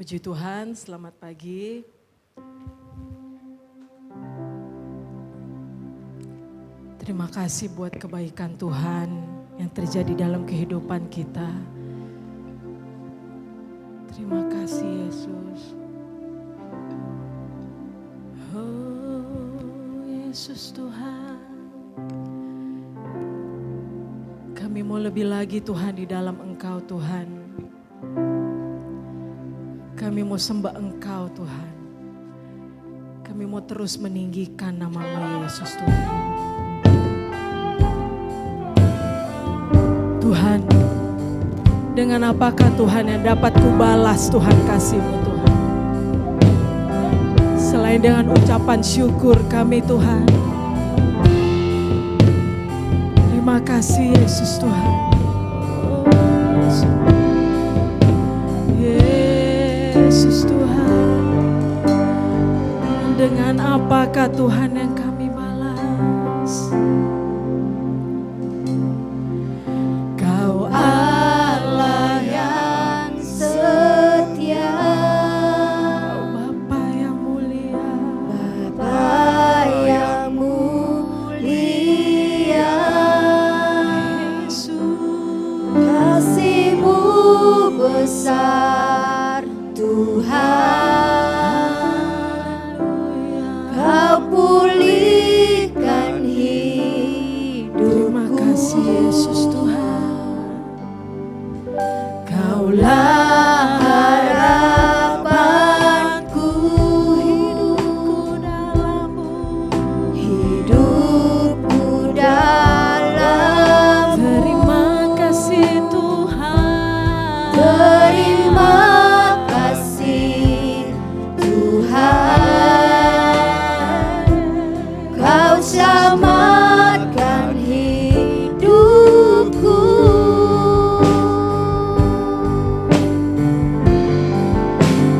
Puji Tuhan, selamat pagi. Terima kasih buat kebaikan Tuhan yang terjadi dalam kehidupan kita. Terima kasih Yesus. Oh Yesus Tuhan. Kami mau lebih lagi Tuhan di dalam Engkau Tuhan. Kami mau sembah Engkau Tuhan. Kami mau terus meninggikan nama-Mu Yesus Tuhan. Tuhan, dengan apakah Tuhan yang dapat kubalas Tuhan kasih-Mu Tuhan. Selain dengan ucapan syukur kami Tuhan. Terima kasih Yesus Tuhan. Yesus Tuhan, dengan apakah Tuhan yang kami balas? Kau Allah yang setia, Bapa yang mulia, Bapa yang mulia. Yesus, kasih-Mu besar Tuhan, Kau pulihkan hidupku. Terima kasih Yesus Tuhan. Kaulah harapanku, hidupku dalam-Mu, hidupku dalam-Mu. Terima kasih Tuhan. Terima Kau selamatkan hidupku.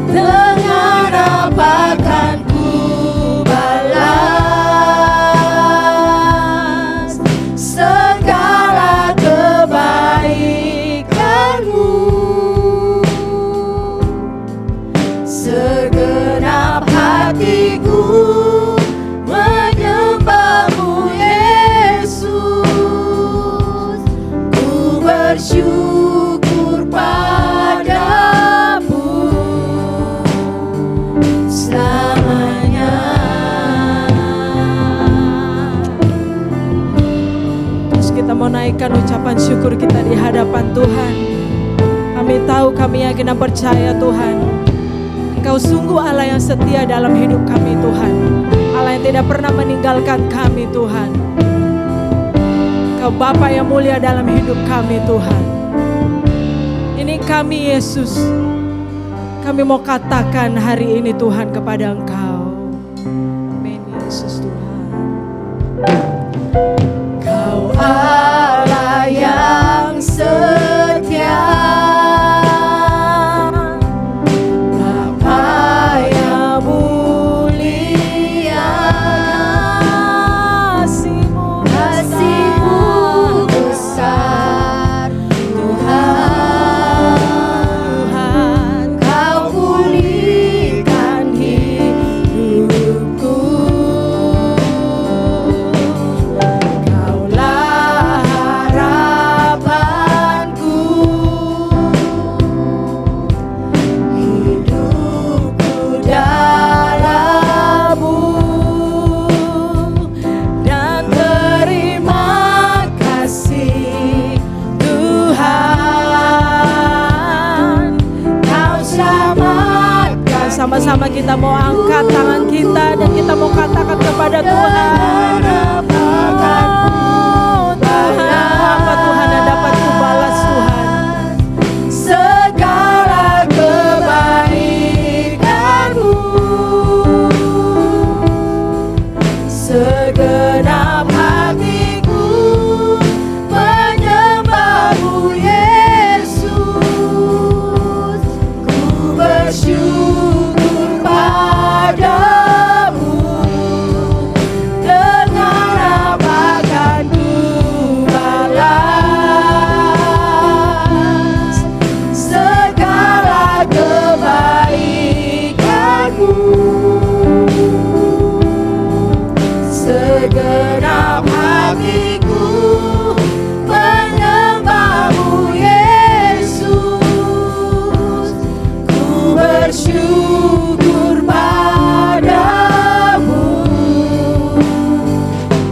Dengan apa kan ku balas segala kebaikan-Mu. Segenap hatiku menyembah-Mu Yesus. Ku bersyukur padamu selamanya. Terus kita mau naikkan ucapan syukur kita di hadapan Tuhan. Kami tahu, kami yakin dan percaya Tuhan, Engkau sungguh Allah yang setia dalam hidup kami Tuhan. Allah yang tidak pernah meninggalkan kami Tuhan. Engkau Bapa yang mulia dalam hidup kami Tuhan. Ini kami Yesus. Kami mau katakan hari ini Tuhan kepada Engkau. Amin Yesus Tuhan. Kau Allah yang setia, sama-sama kita mau angkat tangan kita dan kita mau katakan kepada Tuhan. Oh Tuhan, apa Tuhan yang dapat kubalas Tuhan? Segala kebaikan-Mu, segenap hatiku menyembah-Mu Yesus. Ku bersyukur padamu. Dengan apa kan ku balas segala kebaikan. syukur padamu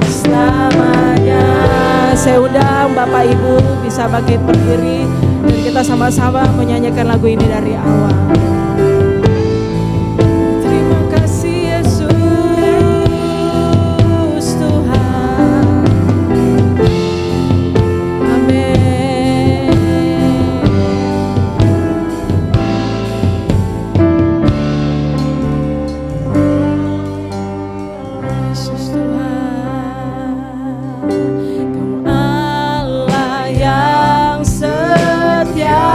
selamanya. Saya undang Bapak Ibu bisa bangkit berdiri dan kita sama-sama menyanyikan lagu ini dari awal. Terima kasih Yesus Tuhan. Amin. Yesus Tuhan, Kau Allah yang setia,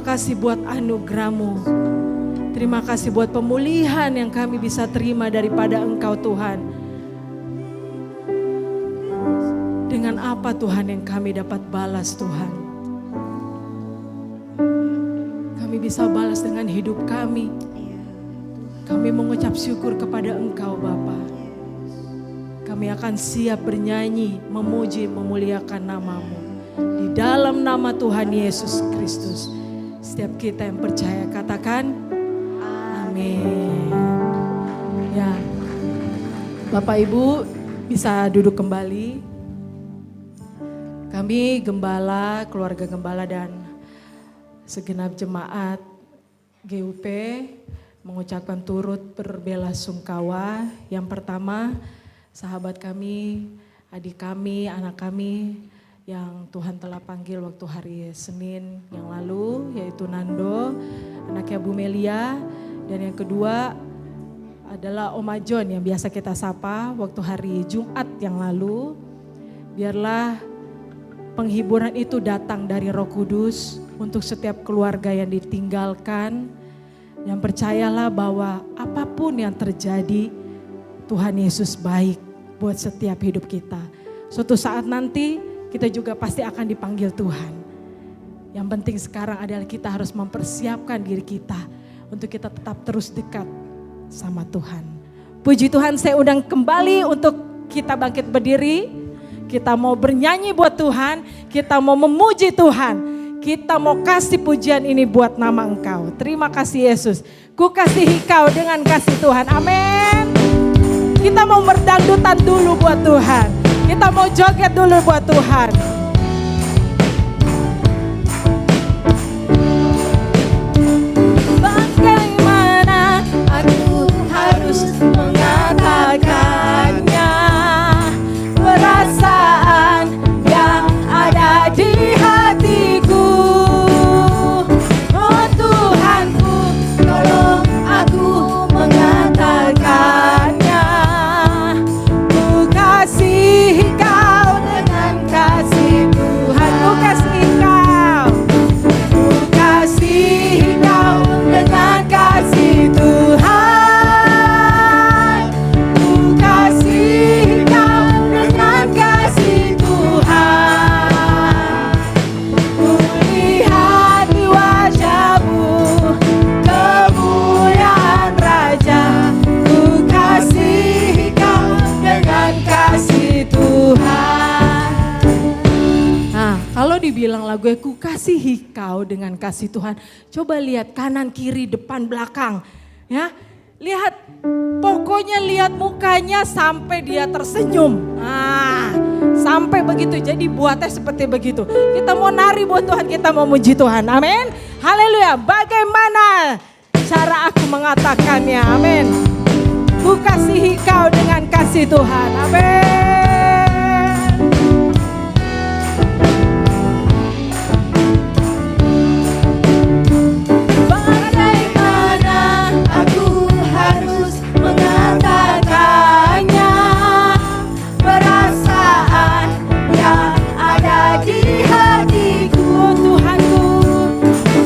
Terima kasih buat anugerah-Mu. Terima kasih buat pemulihan yang kami bisa terima daripada Engkau Tuhan. Dengan apa Tuhan yang kami dapat balas Tuhan? Kami bisa balas dengan hidup kami. Kami mengucap syukur kepada Engkau Bapa. Kami akan siap bernyanyi, memuji, memuliakan nama-Mu. Di dalam nama Tuhan Yesus Kristus. Setiap kita yang percaya katakan amin. Ya, Bapak Ibu bisa duduk kembali. Kami gembala, keluarga gembala dan segenap jemaat GUP mengucapkan turut berbelasungkawa. Yang pertama, sahabat kami, adik kami, anak kami yang Tuhan telah panggil waktu hari Senin yang lalu, yaitu Nando, anaknya Bu Melia. Dan yang kedua adalah Oma John yang biasa kita sapa waktu hari Jumat yang lalu. Biarlah penghiburan itu datang dari Roh Kudus untuk setiap keluarga yang ditinggalkan. Yang percayalah bahwa apapun yang terjadi, Tuhan Yesus baik buat setiap hidup kita. Suatu saat nanti kita juga pasti akan dipanggil Tuhan. Yang penting sekarang adalah kita harus mempersiapkan diri kita untuk kita tetap terus dekat sama Tuhan. Puji Tuhan, saya undang kembali untuk kita bangkit berdiri. Kita mau bernyanyi buat Tuhan, kita mau memuji Tuhan. Kita mau kasih pujian ini buat nama Engkau. Terima kasih Yesus. Ku kasihi Kau dengan kasih Tuhan. Amin. Kita mau berdangdutan dulu buat Tuhan. Kita mau joget dulu buat Tuhan. Bagaimana aku harus mengatakannya, perasaan yang ada di hatiku. Oh Tuhanku, tolong aku mengatakannya. Ku kasih Kau dengan kasih Tuhan. Ku kasih Kau. Ku kasih Kau dengan kasih Tuhan. Ku kasih Kau dengan kasih Tuhan. Ku lihat di wajah-Mu kemuliaan Raja. Ku kasih Kau dengan kasih Tuhan. Nah, kalau dibilang lagu Ku kasihi Kau dengan kasih Tuhan, coba lihat kanan, kiri, depan, belakang. Ya, lihat, pokoknya lihat mukanya sampai dia tersenyum. Nah, sampai begitu. Jadi buatnya seperti begitu. Kita mau nari buat Tuhan, kita mau muji Tuhan. Amin. Haleluya. Bagaimana cara aku mengatakannya? Amin. Ku kasihi Kau dengan kasih Tuhan. Amin. Bagaimana aku harus mengatakannya, perasaan yang ada di hatiku.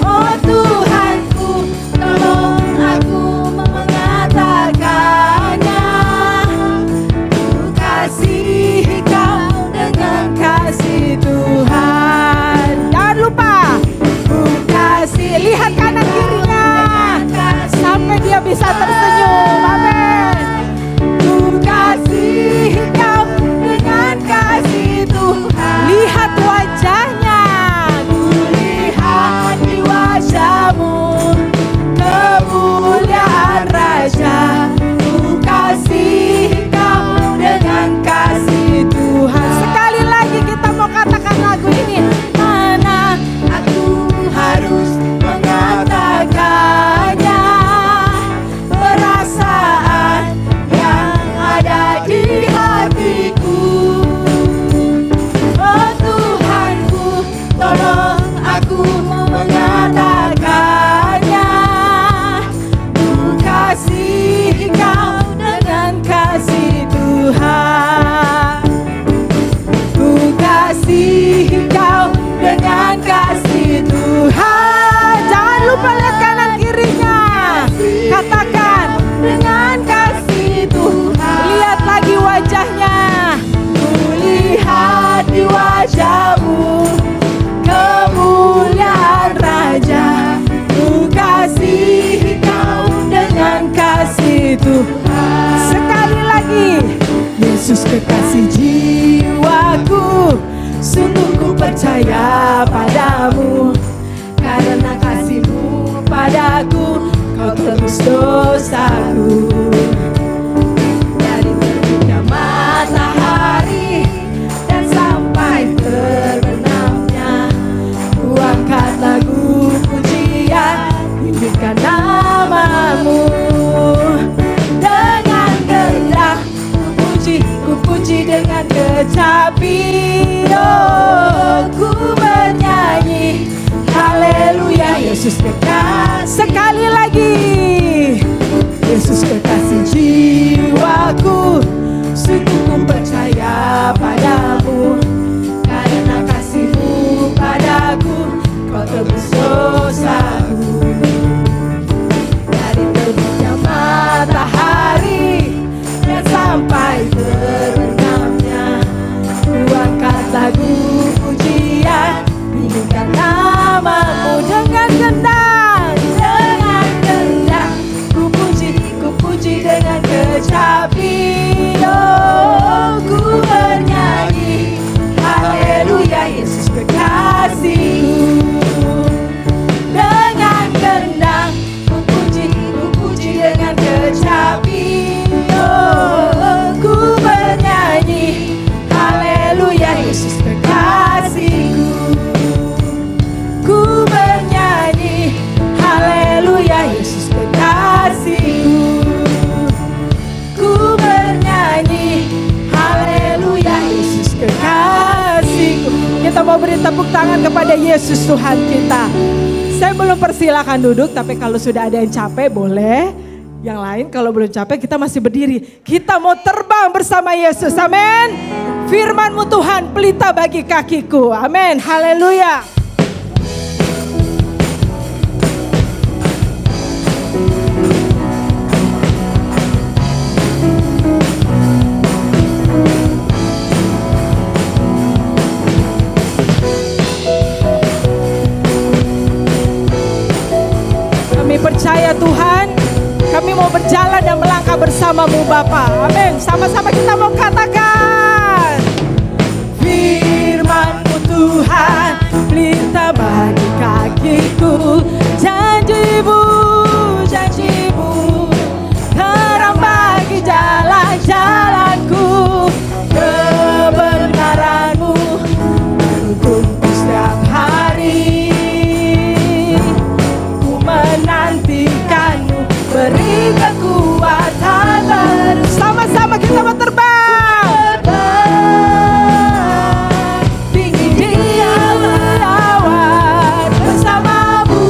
Oh Tuhanku, tolong aku mengatakannya. Ku kasih Kau dengan kasih Tuhan. Jangan lupa, ku kasih, lihat kanan kirinya sampai dia bisa tersenyum. Amin. Ku kasih Kau dengan kasih Tuhan. Lihat wajahnya. Ku lihat di wajah-Mu kemuliaan Raja. Ku kasih Kau dengan kasih Tuhan. Sekali lagi kita mau katakan lagu ini. Mana aku harus mengatakannya, perasaan yang ada di hatiku. Oh Tuhanku, tolong aku mengatakannya. Ku kasih Kau dengan kasih Tuhan. Ku kasih Kau dengan kasih Tuhan. dosaku. Dari terbitnya matahari dan sampai terbenamnya, ku angkat lagu pujian, tinggikan namamu. Dengan gendang ku puji dengan kecapi, oh ku bernyanyi haleluya. Yesus kekasih, sekali lagi, Yesus kekasih jiwaku, sungguh ku percaya padamu. Karena kasih-Mu padaku, Kau tebus dosaku. Dari terbitnya matahari dan sampai terbenamnya, ku angkat lagu pujian, tinggikan namamu. Dengan gendang ku puji dengan kecapi, oh ku bernyanyi haleluya. Yesus kekasihku. Dengan gendang ku puji dengan kecapi, oh ku bernyanyi haleluya. Yesus kekasihku. Ku bernyanyi haleluya. Yesus kekasihku. Ku bernyanyi haleluya. Yesus kekasihku. Kita mau beri tepuk tangan kepada Yesus Tuhan kita. Saya belum persilakan duduk, tapi kalau sudah ada yang capek boleh. Yang lain kalau belum capek kita masih berdiri. Kita mau terbang bersama Yesus. Amin. Firman-Mu Tuhan pelita bagi kakiku. Amin. Haleluya. Kami percaya Tuhan, kami mau berjalan dan melangkah bersama-Mu Bapa. Amin. Sama-sama kita mau katakan, firman-Mu Tuhan pelita bagi kakiku. Janji-Mu, janji-Mu terang bagi jalan-jalanku. Kebenaran-Mu menuntunku setiap hari. Menantikan-Mu, beri kekuatan baru. Sama-sama kita mau terbang, tinggi di awan bersama-Mu.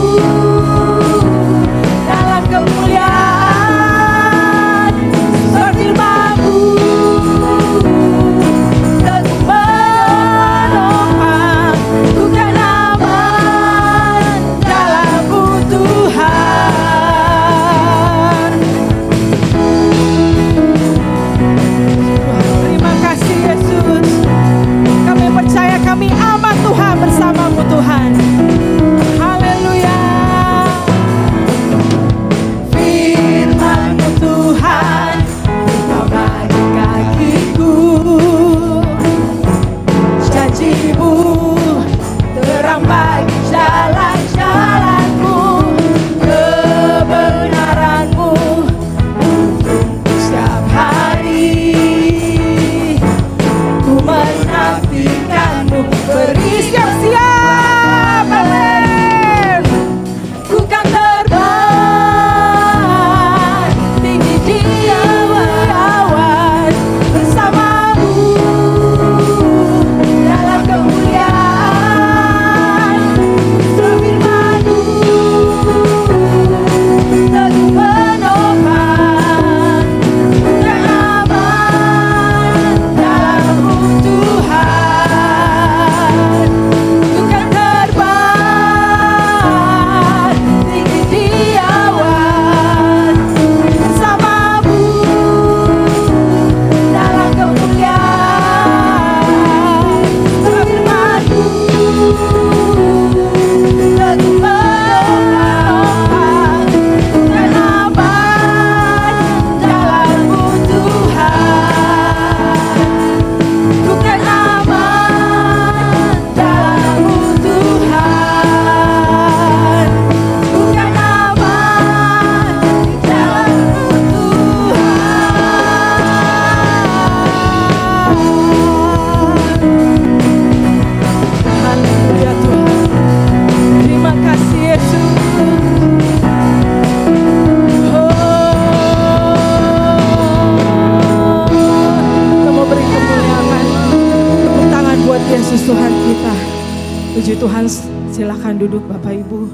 kasih Tuhan, silakan duduk Bapak Ibu.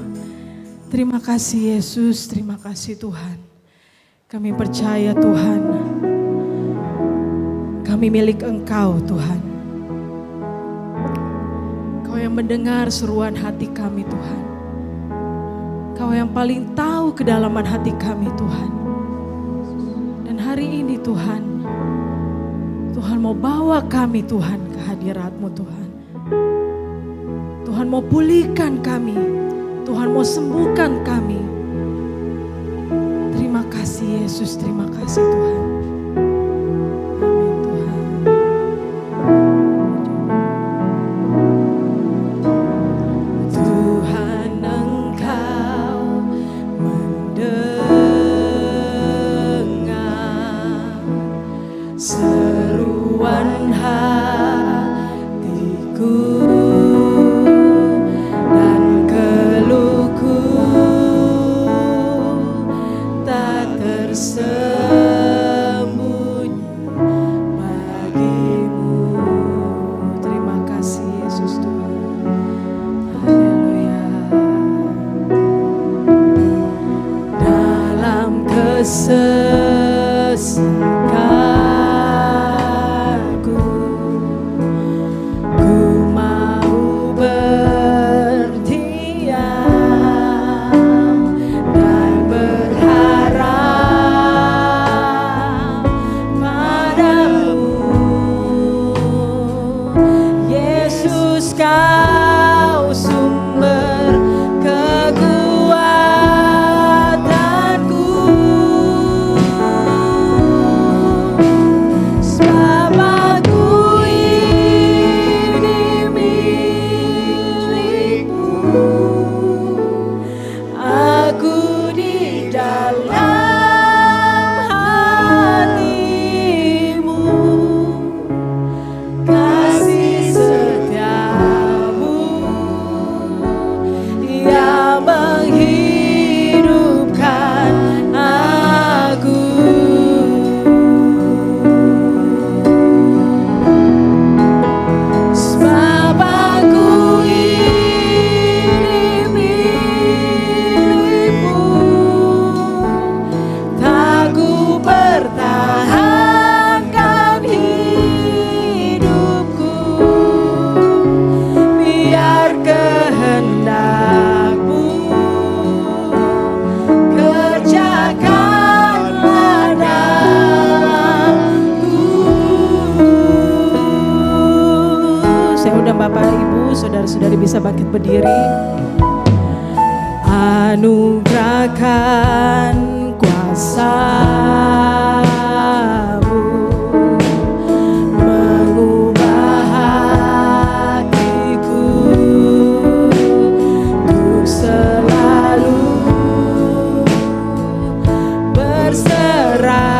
Terima kasih Yesus, terima kasih Tuhan. Kami percaya Tuhan, kami milik Engkau Tuhan. Kau yang mendengar seruan hati kami Tuhan. Kau yang paling tahu kedalaman hati kami Tuhan. Dan hari ini Tuhan, Tuhan mau bawa kami Tuhan ke hadirat-Mu Tuhan. Tuhan mau pulihkan kami, Tuhan mau sembuhkan kami. Terima kasih Yesus, terima kasih Tuhan. Amin Tuhan. Tuhan Engkau mendengar seruan hatiku. Sembunyi bagimu. Terima kasih Yesus Tuhan. Haleluya. Dalam kesesakanku, ku mau berdiam dan berharap Kau sumber kekuatanku, sebab aku ini milik-Mu, aku di dalam hati-Mu, kasih menghidupkan aku. Sebab aku ini milik-Mu, tak ku pertahankan hidupku, biar kehendak Bapak Ibu, saudara-saudari bisa bangkit berdiri. Anugerahkan kuasa-Mu mengubah hatiku untuk selalu berserah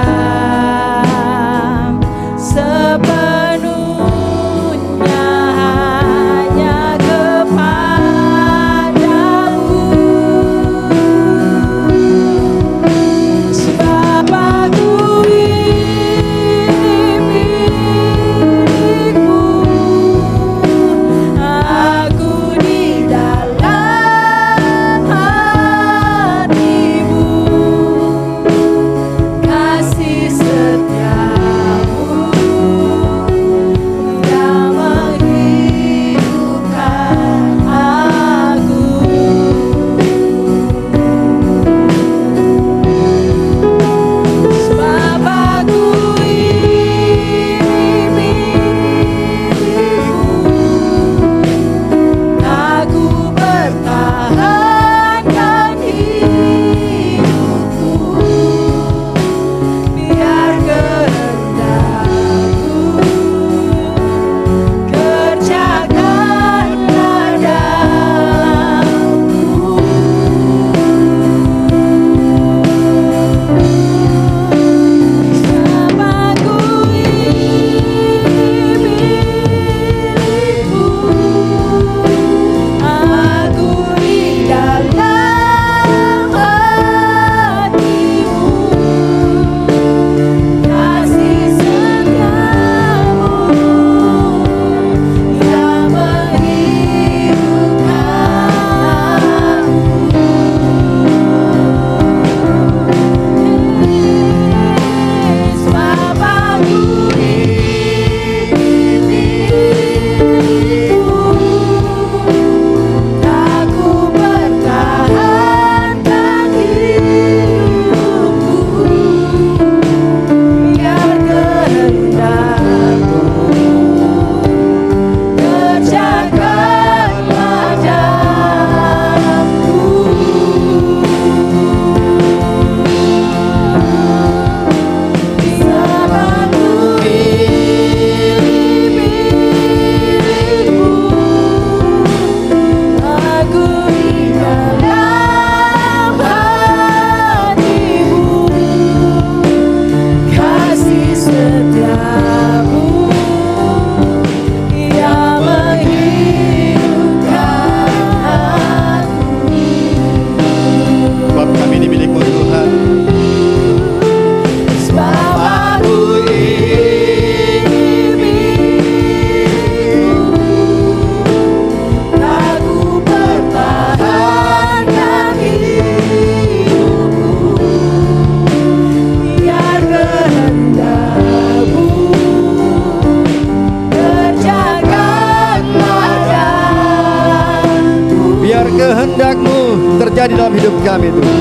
dalam hidup kami Tuhan.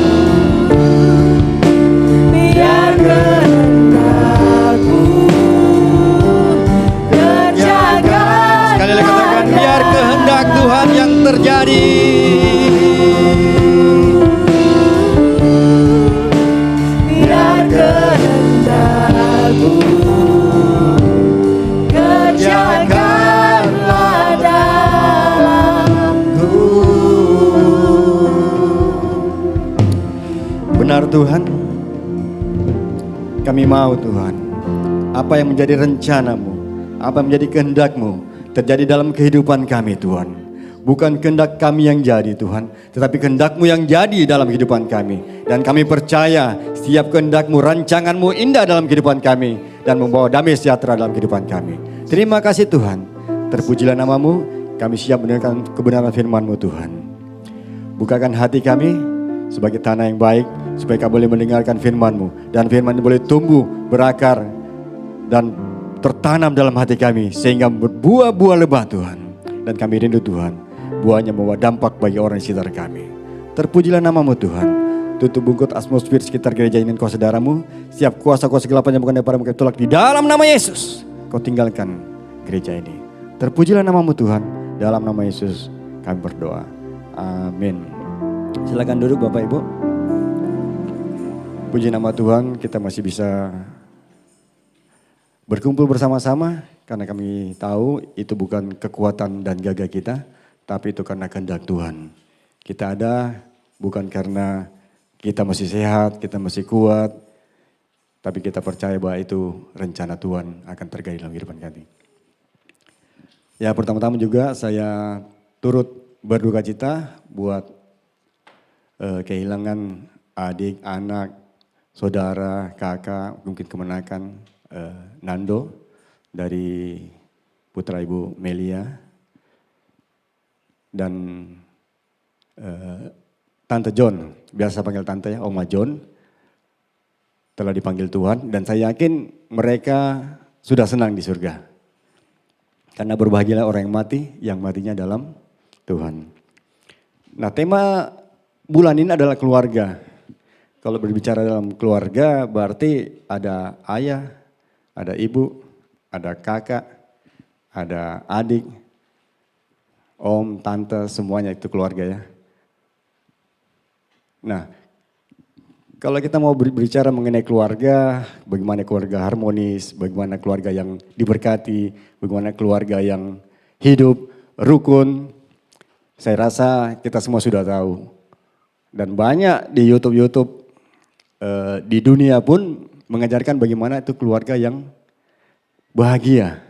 Biar kehendakmu kerjakan. Sekali lagi katakan, biar kehendak Tuhan yang terjadi. Biar kehendakmu kerjakanlah dalamku. Benar Tuhan, kami mau Tuhan, apa yang menjadi rencanamu, apa yang menjadi kehendak-Mu terjadi dalam kehidupan kami Tuhan. Bukan kehendak kami yang jadi Tuhan, tetapi kehendak-Mu yang jadi dalam kehidupan kami. Dan kami percaya setiap kehendak-Mu, rancangan-Mu indah dalam kehidupan kami dan membawa damai sejahtera dalam kehidupan kami. Terima kasih Tuhan, terpujilah nama-Mu, kami siap mendengarkan kebenaran firman-Mu Tuhan. Bukakan hati kami sebagai tanah yang baik, supaya kami boleh mendengarkan firman-Mu, dan firman boleh tumbuh, berakar, dan tertanam dalam hati kami, sehingga berbuah-buah lebat Tuhan. Dan kami rindu Tuhan, buahnya membawa dampak bagi orang di sekitar kami. Terpujilah nama-Mu Tuhan. Tutup bungkut atmosfer sekitar gereja ini Kau saudaramu. Setiap kuasa-kuasa kegelapan yang bukan daripada Kau tolak di dalam nama Yesus. Kau tinggalkan gereja ini. Terpujilah nama-Mu Tuhan. Dalam nama Yesus kami berdoa. Amin. Silakan duduk Bapak Ibu. Puji nama Tuhan, kita masih bisa berkumpul bersama-sama karena kami tahu itu bukan kekuatan dan gagah kita, tapi itu karena kehendak Tuhan. Kita ada bukan karena kita masih sehat, kita masih kuat, tapi kita percaya bahwa itu rencana Tuhan akan terjadi dalam kehidupan kami. Ya, pertama-tama juga saya turut berduka cita buat kehilangan adik, anak, saudara, kakak, mungkin kemenakan Nando dari putra Ibu Melia dan Tante John, biasa panggil Tante ya, Oma John, telah dipanggil Tuhan dan saya yakin mereka sudah senang di surga. Karena berbahagialah orang yang matinya dalam Tuhan. Nah, tema bulan ini adalah keluarga. Kalau berbicara dalam keluarga berarti ada ayah, ada ibu, ada kakak, ada adik, om, tante, semuanya itu keluarga ya. Nah, kalau kita mau berbicara mengenai keluarga, bagaimana keluarga harmonis, bagaimana keluarga yang diberkati, bagaimana keluarga yang hidup, rukun, saya rasa kita semua sudah tahu. Dan banyak di YouTube di dunia pun mengajarkan bagaimana itu keluarga yang bahagia.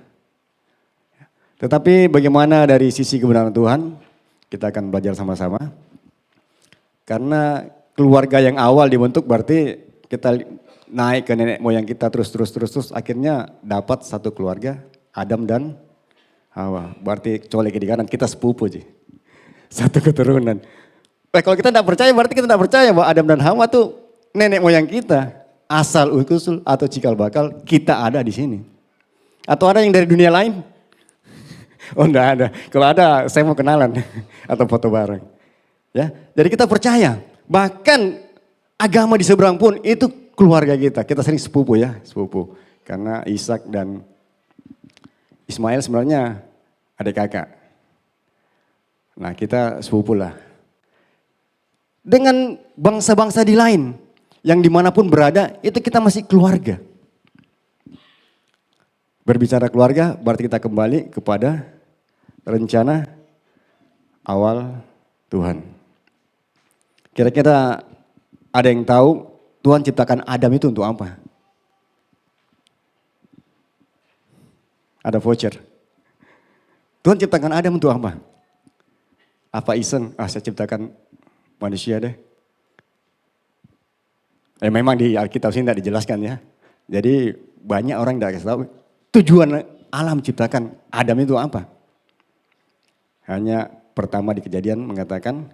Tetapi bagaimana dari sisi kebenaran Tuhan, kita akan belajar sama-sama. Karena keluarga yang awal dibentuk berarti kita naik ke nenek moyang kita terus akhirnya dapat satu keluarga, Adam dan Hawa. Berarti kecuali di kanan kita sepupu sih. Satu keturunan. Kalau kita tidak percaya berarti kita tidak percaya bahwa Adam dan Hawa tuh nenek moyang kita. Asal usul atau cikal bakal kita ada di sini. Atau ada yang dari dunia lain? Oh enggak ada. Kalau ada saya mau kenalan atau foto bareng. Ya, jadi kita percaya. Bahkan agama di seberang pun itu keluarga kita. Kita sering sepupu ya, sepupu. Karena Ishak dan Ismail sebenarnya adik kakak. Nah kita sepupu lah. Dengan bangsa-bangsa di lain, yang dimanapun berada, itu kita masih keluarga. Berbicara keluarga, berarti kita kembali kepada rencana awal Tuhan. Kira-kira ada yang tahu Tuhan ciptakan Adam itu untuk apa? Ada voucher. Tuhan ciptakan Adam untuk apa? Apa iseng? Saya ciptakan manusia deh. Memang di Alkitab sini tidak dijelaskan ya. Jadi banyak orang tidak kasih tahu tujuan alam ciptakan Adam itu apa. Hanya pertama di Kejadian mengatakan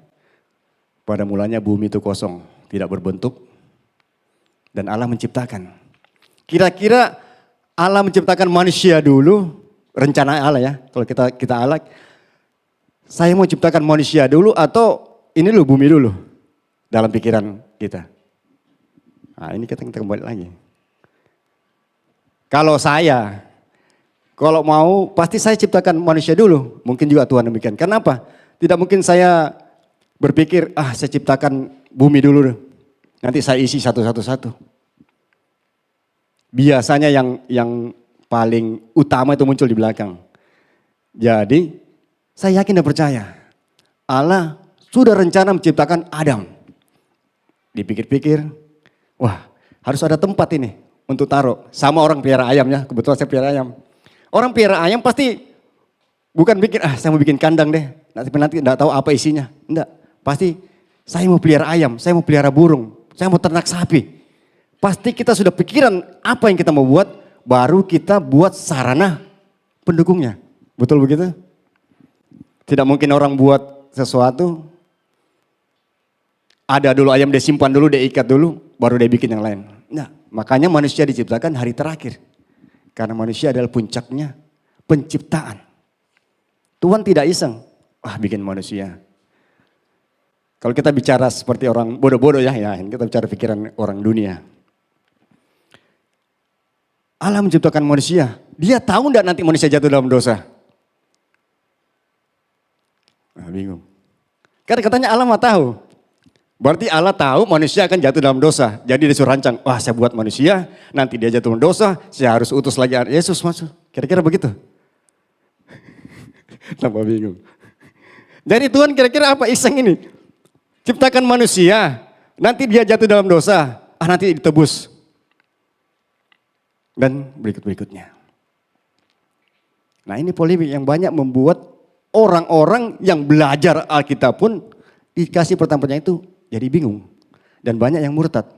pada mulanya bumi itu kosong, tidak berbentuk dan Allah menciptakan. Kira-kira Allah menciptakan manusia dulu, rencana Allah ya. Kalau kita Allah, saya mau ciptakan manusia dulu atau ini dulu bumi dulu. dalam pikiran kita. Nah ini kita kembali lagi. Kalau mau pasti saya ciptakan manusia dulu. Mungkin juga Tuhan demikian. Kenapa? Tidak mungkin saya berpikir, saya ciptakan bumi dulu. Nanti saya isi satu-satu. Biasanya yang paling utama itu muncul di belakang. Jadi saya yakin dan percaya Allah sudah rencana menciptakan Adam. Dipikir-pikir, harus ada tempat ini untuk taruh. Sama orang pelihara ayam ya, kebetulan saya pelihara ayam. Orang pelihara ayam pasti bukan pikir, saya mau bikin kandang deh. Nanti enggak tahu apa isinya. Enggak, pasti saya mau pelihara ayam, saya mau pelihara burung, saya mau ternak sapi. Pasti kita sudah pikiran apa yang kita mau buat, baru kita buat sarana pendukungnya. Betul begitu? Tidak mungkin orang buat sesuatu, ada dulu ayam dia simpan dulu, dia ikat dulu, baru dia bikin yang lain. Nah, makanya manusia diciptakan hari terakhir. Karena manusia adalah puncaknya penciptaan. Tuhan tidak iseng, bikin manusia. Kalau kita bicara seperti orang bodoh-bodoh ya, kita bicara pikiran orang dunia. Allah menciptakan manusia, dia tahu enggak nanti manusia jatuh dalam dosa? Bingung. Karena katanya Allah mah tahu. Berarti Allah tahu manusia akan jatuh dalam dosa. Jadi dia suruh rancang, saya buat manusia, nanti dia jatuh dalam dosa, saya harus utus lagi Yesus masuk. Kira-kira begitu. Tambah bingung. Jadi Tuhan kira-kira apa iseng ini? Ciptakan manusia, nanti dia jatuh dalam dosa, nanti ditebus. Dan berikut-berikutnya. Nah ini polemik yang banyak membuat orang-orang yang belajar Alkitab pun dikasih pertanyaan itu jadi bingung. Dan banyak yang murtad.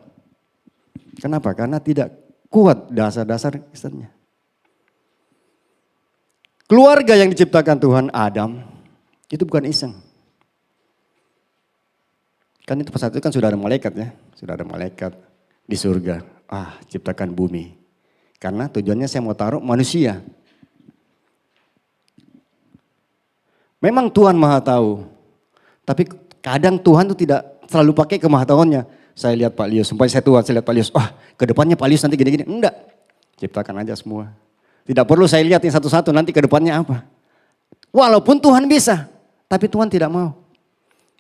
Kenapa? Karena tidak kuat dasar-dasar Kristennya. Keluarga yang diciptakan Tuhan Adam itu bukan iseng. Kan itu pas itu kan sudah ada malaikat ya. Sudah ada malaikat di surga. Ciptakan bumi. Karena tujuannya saya mau taruh manusia. Memang Tuhan Maha tahu. Tapi kadang Tuhan itu tidak selalu pakai kemahatauannya. Saya lihat Pak Lius, supaya saya Tuhan, saya lihat Pak Lius. Ke depannya Pak Lius nanti gini-gini. Enggak, ciptakan aja semua. Tidak perlu saya lihatin satu-satu nanti ke depannya apa. Walaupun Tuhan bisa, tapi Tuhan tidak mau.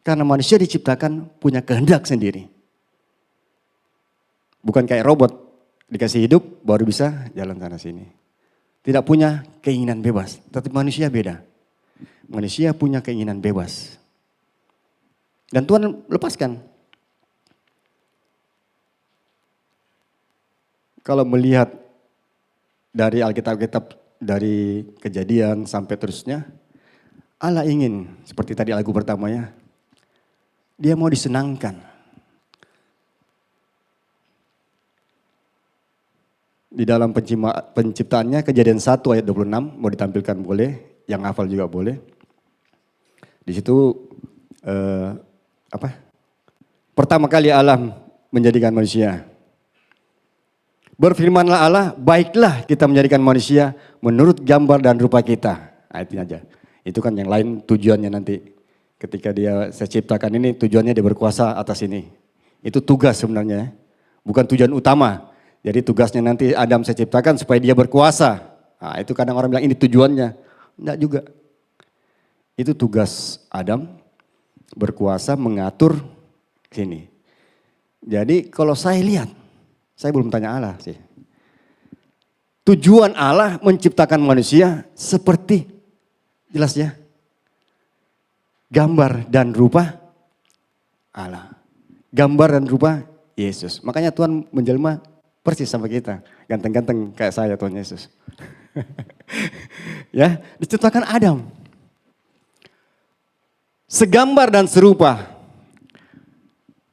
Karena manusia diciptakan punya kehendak sendiri. Bukan kayak robot, dikasih hidup baru bisa jalan sana sini. Tidak punya keinginan bebas, tapi manusia beda. Manusia punya keinginan bebas. Dan Tuhan lepaskan. Kalau melihat dari Alkitab, dari Kejadian sampai terusnya, Allah ingin, seperti tadi lagu pertamanya, dia mau disenangkan. Di dalam penciptaannya Kejadian 1 ayat 26, mau ditampilkan boleh, yang hafal juga boleh. Di situ pertama kali Allah menjadikan manusia. Berfirmanlah Allah, baiklah kita menjadikan manusia menurut gambar dan rupa kita. Itu aja. Itu kan yang lain tujuannya nanti. Ketika saya ciptakan ini tujuannya dia berkuasa atas ini. Itu tugas sebenarnya. Bukan tujuan utama. Jadi tugasnya nanti Adam saya ciptakan supaya dia berkuasa. Itu kadang orang bilang ini tujuannya. Enggak juga. Itu tugas Adam berkuasa mengatur sini. Jadi kalau saya lihat, saya belum tanya Allah sih. Tujuan Allah menciptakan manusia seperti, jelas ya, gambar dan rupa Allah. Gambar dan rupa Yesus. Makanya Tuhan menjelma persis sama kita. Ganteng-ganteng kayak saya Tuhan Yesus. Ya, diciptakan Adam. Segambar dan serupa.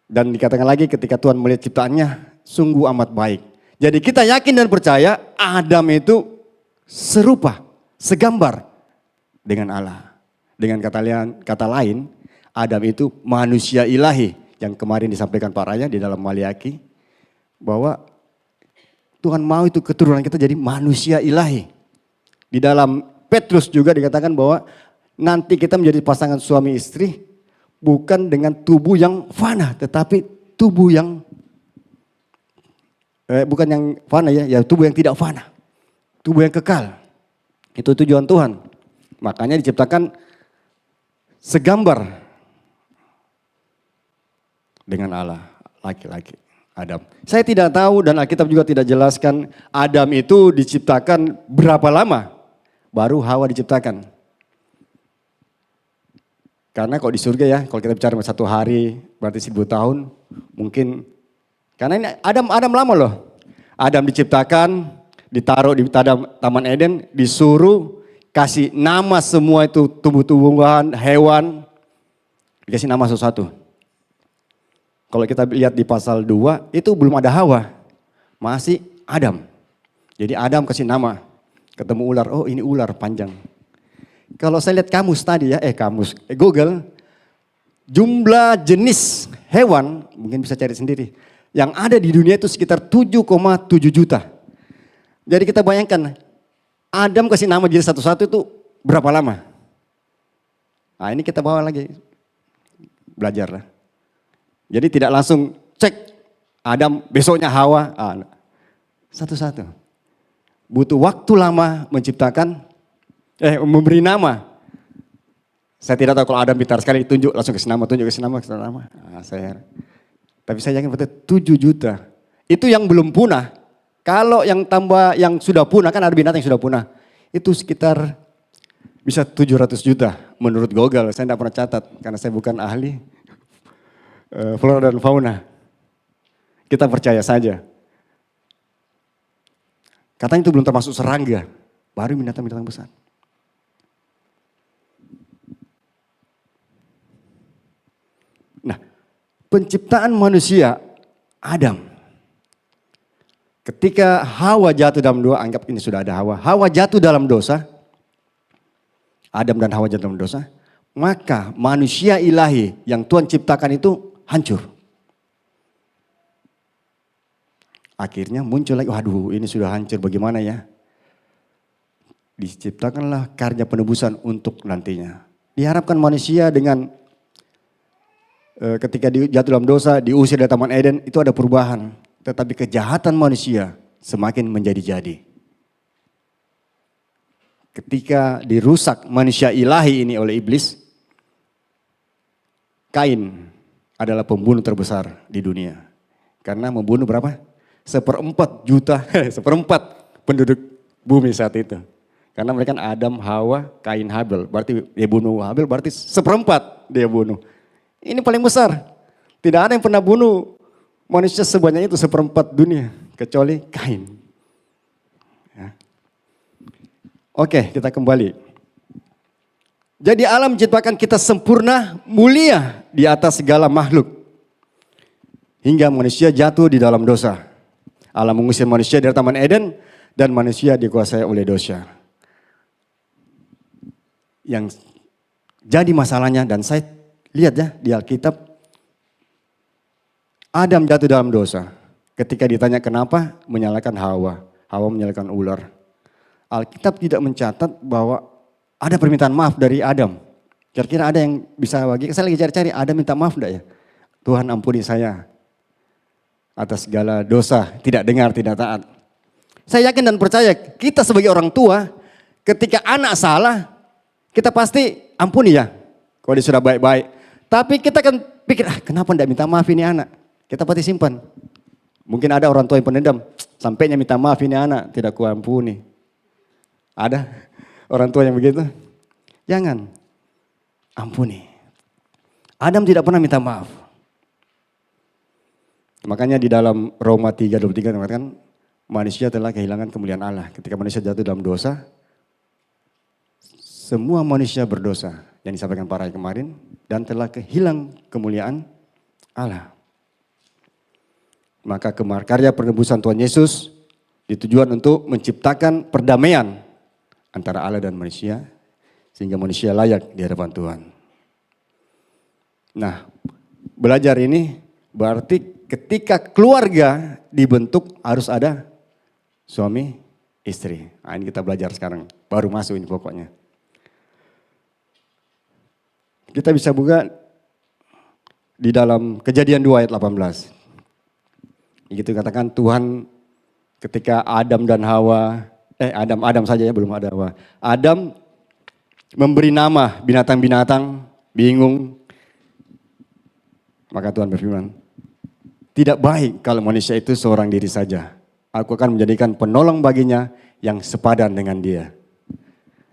Dan dikatakan lagi ketika Tuhan melihat ciptaannya, sungguh amat baik. Jadi kita yakin dan percaya Adam itu serupa, segambar dengan Allah. Dengan kata lain, Adam itu manusia ilahi. Yang kemarin disampaikan Pak Raya di dalam Maliaki. Bahwa Tuhan mau itu keturunan kita jadi manusia ilahi. Di dalam Petrus juga dikatakan bahwa nanti kita menjadi pasangan suami istri, bukan dengan tubuh yang fana, tetapi tubuh yang bukan yang fana ya tubuh yang tidak fana, tubuh yang kekal. Itu tujuan Tuhan. Makanya diciptakan segambar dengan Allah, laki-laki, Adam. Saya tidak tahu dan Alkitab juga tidak jelaskan Adam itu diciptakan berapa lama baru Hawa diciptakan. Karena kalau di surga ya, kalau kita bicara 1 hari berarti 1000 tahun, mungkin karena ini Adam lama loh. Adam diciptakan, ditaruh di Taman Eden, disuruh kasih nama semua itu tumbuh-tumbuhan, hewan, dikasih nama satu-satu. Kalau kita lihat di pasal 2, itu belum ada Hawa, masih Adam. Jadi Adam kasih nama, ketemu ular, oh ini ular panjang. Kalau saya lihat kamus tadi ya, Google, jumlah jenis hewan, mungkin bisa cari sendiri, yang ada di dunia itu sekitar 7,7 juta. Jadi kita bayangkan, Adam kasih nama jadi satu-satu itu berapa lama? Nah ini kita bawa lagi, belajar lah. Jadi tidak langsung cek Adam, besoknya Hawa, satu-satu. Butuh waktu lama menciptakan, memberi nama. Saya tidak tahu kalau Adam pintar sekali, tunjuk langsung kasih nama, tunjuk kasih nama, kasih nama. Tapi saya yakin betul 7 juta. Itu yang belum punah. Kalau yang tambah yang sudah punah, kan ada binatang yang sudah punah. Itu sekitar bisa 700 juta menurut Google. Saya tidak pernah catat karena saya bukan ahli flora dan fauna. Kita percaya saja. Katanya itu belum termasuk serangga, baru binatang-binatang besar. Nah, penciptaan manusia Adam. Ketika Hawa jatuh dalam dosa, anggap ini sudah ada Hawa. Hawa jatuh dalam dosa, Adam dan Hawa jatuh dalam dosa, maka manusia ilahi yang Tuhan ciptakan itu hancur. Akhirnya muncul lagi, waduh ini sudah hancur bagaimana ya. Diciptakanlah karya penebusan untuk nantinya. Diharapkan manusia dengan ketika jatuh dalam dosa, diusir dari Taman Eden, itu ada perubahan. Tetapi kejahatan manusia semakin menjadi-jadi. Ketika dirusak manusia ilahi ini oleh iblis, Kain adalah pembunuh terbesar di dunia. Karena membunuh berapa? 1/4 juta, 1/4 penduduk bumi saat itu. Karena mereka kan Adam, Hawa, Kain, Habel. Berarti dia bunuh Habel, berarti 1/4 dia bunuh. Ini paling besar. Tidak ada yang pernah bunuh manusia sebanyak itu 1/4 dunia. Kecuali Kain. Ya. Oke, kita kembali. Jadi Allah menciptakan kita sempurna, mulia di atas segala makhluk. Hingga manusia jatuh di dalam dosa. Allah mengusir manusia dari Taman Eden dan manusia dikuasai oleh dosa. Yang jadi masalahnya dan saya lihat ya di Alkitab, Adam jatuh dalam dosa. Ketika ditanya kenapa, menyalahkan Hawa. Hawa menyalahkan ular. Alkitab tidak mencatat bahwa ada permintaan maaf dari Adam. Kira-kira ada yang bisa bagi, saya lagi cari-cari, Adam minta maaf enggak ya? Tuhan ampuni saya atas segala dosa, tidak dengar, tidak taat. Saya yakin dan percaya kita sebagai orang tua, ketika anak salah, kita pasti ampuni ya. Kalau dia sudah baik-baik. Tapi kita kan pikir, kenapa enggak minta maaf ini anak? Kita pasti simpan. Mungkin ada orang tua yang pendendam, sampainya minta maaf ini anak, tidak kuampuni. Ada orang tua yang begitu? Jangan, ampuni. Adam tidak pernah minta maaf. Makanya di dalam Roma 3:23 mengatakan manusia telah kehilangan kemuliaan Allah. Ketika manusia jatuh dalam dosa, semua manusia berdosa yang disampaikan para kemarin dan telah kehilang kemuliaan Allah. Maka karya penebusan Tuhan Yesus ditujuan untuk menciptakan perdamaian antara Allah dan manusia sehingga manusia layak di hadapan Tuhan. Nah, belajar ini berarti ketika keluarga dibentuk harus ada suami istri. Nah, ini kita belajar sekarang, baru masuk ini pokoknya. Kita bisa buka di dalam Kejadian 2 ayat 18. Gitu katakan Tuhan ketika Adam dan Hawa, Adam saja ya, belum ada Hawa. Adam memberi nama binatang-binatang, bingung. Maka Tuhan berfirman, tidak baik kalau manusia itu seorang diri saja. Aku akan menjadikan penolong baginya yang sepadan dengan dia.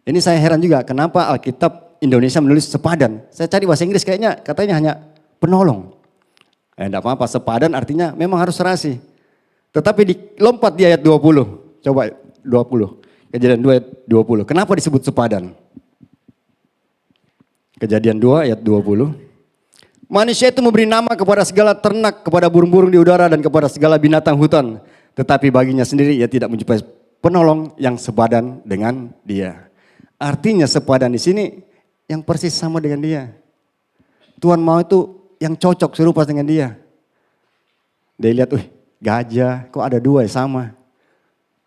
Ini saya heran juga kenapa Alkitab Indonesia menulis sepadan. Saya cari bahasa Inggris kayaknya katanya hanya penolong. Tidak apa-apa, sepadan artinya memang harus serasi. Tetapi lompat di ayat 20. Coba 20. Kejadian 2 ayat 20. Kenapa disebut sepadan? Kejadian 2 ayat 20. Manusia itu memberi nama kepada segala ternak, kepada burung-burung di udara dan kepada segala binatang hutan. Tetapi baginya sendiri ia tidak menjumpai penolong yang sepadan dengan dia. Artinya sepadan di sini yang persis sama dengan dia. Tuhan mau itu yang cocok serupa dengan dia. Dia lihat, gajah kok ada 2 ya sama.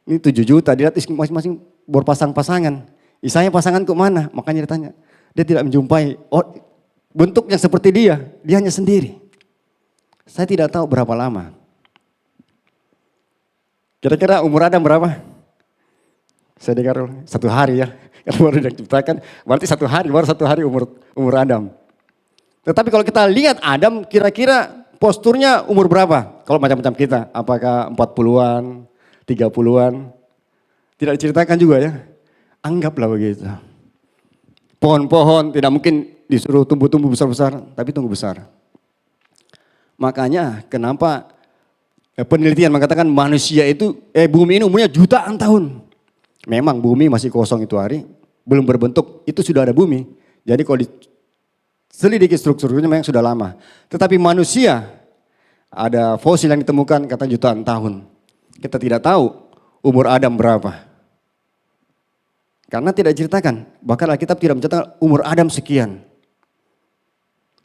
Ini 7 juta, dia lihat masing-masing berpasang-pasangan. Isanya pasangan kok mana? Makanya dia tanya. Dia tidak menjumpai bentuk yang seperti dia hanya sendiri. Saya tidak tahu berapa lama. Kira-kira umur Adam berapa? Saya dengar 1 hari ya. Kalau baru diciptakan, berarti 1 hari, baru 1 hari umur Adam. Tetapi kalau kita lihat Adam kira-kira posturnya umur berapa? Kalau macam-macam kita, apakah 40-an, 30-an? Tidak diceritakan juga ya. Anggaplah begitu. Pohon-pohon tidak mungkin disuruh tumbuh-tumbuh besar-besar, tapi tumbuh besar. Makanya kenapa penelitian mengatakan manusia itu, bumi ini umurnya jutaan tahun. Memang bumi masih kosong itu hari, belum berbentuk, itu sudah ada bumi. Jadi kalau diselidiki strukturnya memang sudah lama. Tetapi manusia, ada fosil yang ditemukan kata jutaan tahun. Kita tidak tahu umur Adam berapa. Karena tidak diceritakan, bahkan Alkitab tidak mencatat umur Adam sekian.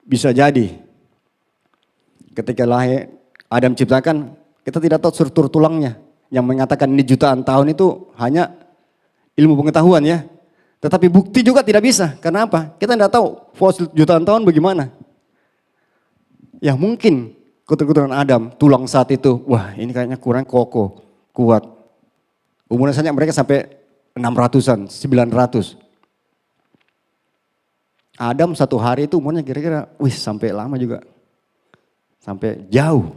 Bisa jadi ketika lahir Adam ciptakan, kita tidak tahu struktur tulangnya. Yang mengatakan ini jutaan tahun itu hanya ilmu pengetahuan ya. Tetapi bukti juga tidak bisa. Karena apa? Kita tidak tahu fosil jutaan tahun bagaimana. Ya mungkin keturunan Adam, tulang saat itu, wah ini kayaknya kurang kokoh, kuat. Umurnya saja mereka sampai 600-an, 900. Adam 1 hari itu umurnya kira-kira, sampai lama juga. Sampai jauh.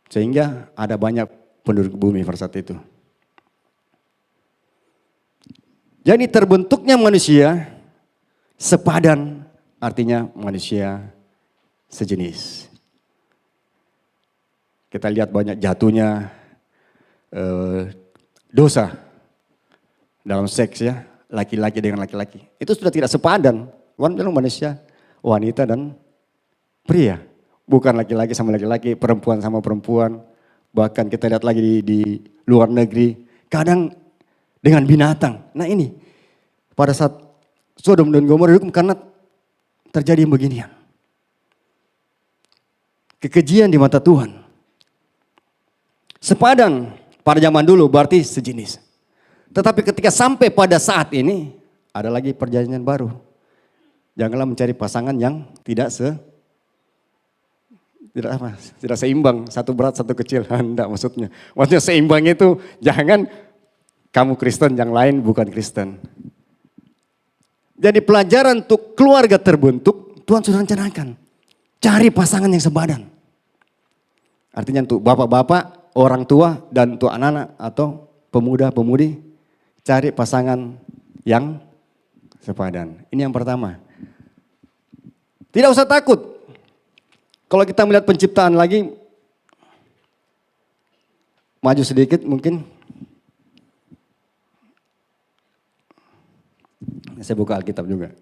Sehingga ada banyak penduduk bumi pada saat itu. Jadi terbentuknya manusia sepadan, artinya manusia sejenis. Kita lihat banyak jatuhnya dosa dalam seks ya, laki-laki dengan laki-laki. Itu sudah tidak sepadan, manusia, wanita dan pria. Bukan laki-laki sama laki-laki, perempuan sama perempuan. Bahkan kita lihat lagi di luar negeri, kadang dengan binatang. Nah ini, pada saat Sodom dan Gomora dihukum karena terjadi yang beginian. Kekejian di mata Tuhan. Sepadan pada zaman dulu berarti sejenis. Tetapi ketika sampai pada saat ini, ada lagi perjanjian baru. Janganlah mencari pasangan yang tidak seimbang, satu berat satu kecil. Enggak maksudnya. Maksudnya seimbang itu jangan kamu Kristen, yang lain bukan Kristen. Jadi pelajaran untuk keluarga terbentuk, Tuhan sudah rencanakan. Cari pasangan yang sepadan. Artinya untuk bapak-bapak, orang tua, dan untuk anak-anak atau pemuda-pemudi, cari pasangan yang sepadan. Ini yang pertama. Tidak usah takut. Kalau kita melihat penciptaan lagi, maju sedikit mungkin. Saya buka Alkitab juga.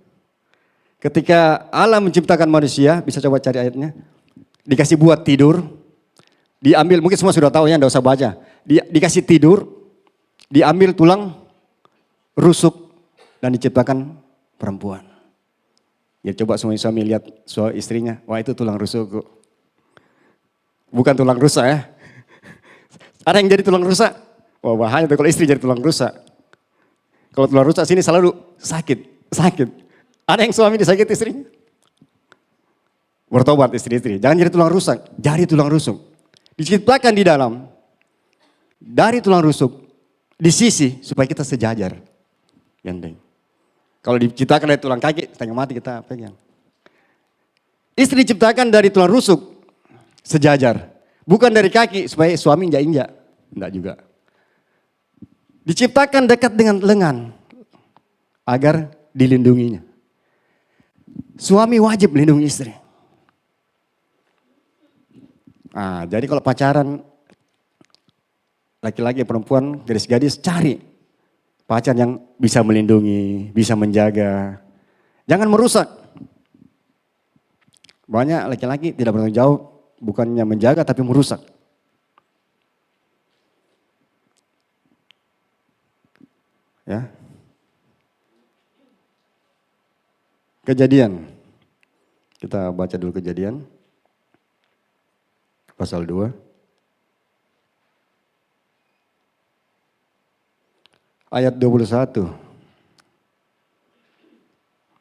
Ketika Allah menciptakan manusia, bisa coba cari ayatnya. Dikasih buat tidur, diambil, mungkin semua sudah tahu ya, enggak usah baca. Dikasih tidur, diambil tulang rusuk dan diciptakan perempuan. Ya coba suami lihat istrinya, wah itu tulang rusuk. Bukan tulang rusak ya. Ada yang jadi tulang rusak, wah bahaya tuh kalau istri jadi tulang rusak. Kalau tulang rusak sini selalu sakit. Ada yang suami disakiti istrinya? Bertobat istri-istri, jangan jadi tulang rusak, jadi tulang rusuk. Diciptakan di dalam, dari tulang rusuk, di sisi supaya kita sejajar. Gandeng. Kalau diciptakan dari tulang kaki, setengah mati kita pegang. Istri diciptakan dari tulang rusuk, sejajar. Bukan dari kaki supaya suami injak-injak. Enggak juga. Diciptakan dekat dengan lengan agar dilindunginya. Suami wajib melindungi istri. Nah, jadi kalau pacaran laki-laki perempuan, gadis-gadis cari pacar yang bisa melindungi, bisa menjaga. Jangan merusak. Banyak laki-laki tidak bertanggung jawab, bukannya menjaga tapi merusak. Ya. Kejadian. Kita baca dulu Kejadian. Pasal 2. Ayat 21.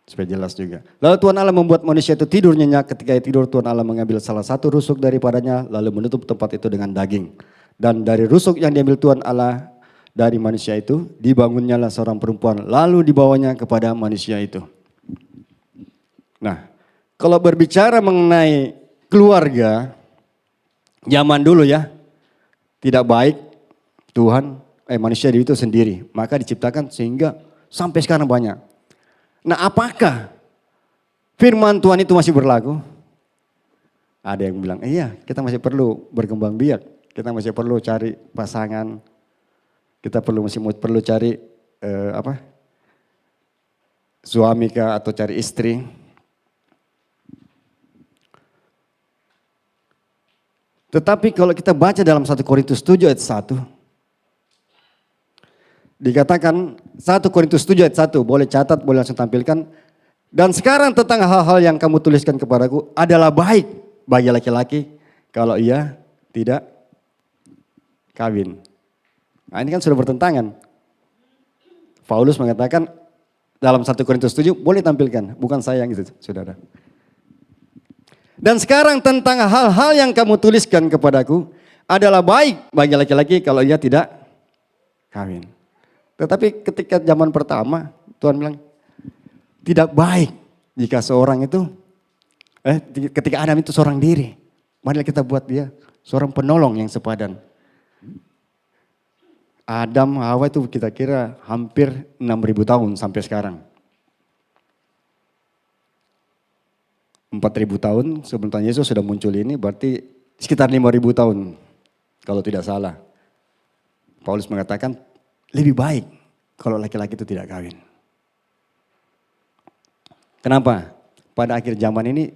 Supaya jelas juga. Lalu Tuhan Allah membuat manusia itu tidur nyenyak. Ketika ia tidur, Tuhan Allah mengambil salah satu rusuk daripadanya, lalu menutup tempat itu dengan daging. Dan dari rusuk yang diambil Tuhan Allah dari manusia itu, dibangunnyalah seorang perempuan, lalu dibawanya kepada manusia itu. Nah, kalau berbicara mengenai keluarga, zaman dulu ya, tidak baik manusia itu sendiri. Maka diciptakan sehingga sampai sekarang banyak. Nah, apakah firman Tuhan itu masih berlaku? Ada yang bilang, iya kita masih perlu berkembang biak. Kita masih perlu cari pasangan. Kita masih perlu cari suami kah atau cari istri. Tetapi kalau kita baca dalam 1 Korintus 7 ayat 1. Dikatakan 1 Korintus 7 ayat 1. Boleh catat, boleh langsung tampilkan. Dan sekarang tentang hal-hal yang kamu tuliskan kepadaku adalah baik bagi laki-laki kalau ia tidak kawin. Nah, ini kan sudah bertentangan. Paulus mengatakan dalam 1 Korintus 7 boleh tampilkan. Bukan saya yang itu, saudara. Dan sekarang tentang hal-hal yang kamu tuliskan kepadaku adalah baik bagi laki-laki kalau ia tidak kawin. Tetapi ketika zaman pertama Tuhan bilang tidak baik jika seorang itu, ketika Adam itu seorang diri. Marilah kita buat dia seorang penolong yang sepadan. Adam, Hawa itu kita kira hampir 6.000 tahun sampai sekarang. 4.000 tahun sebelum Tuhan Yesus sudah muncul ini, berarti sekitar 5.000 tahun kalau tidak salah. Paulus mengatakan lebih baik kalau laki-laki itu tidak kawin. Kenapa? Pada akhir zaman ini,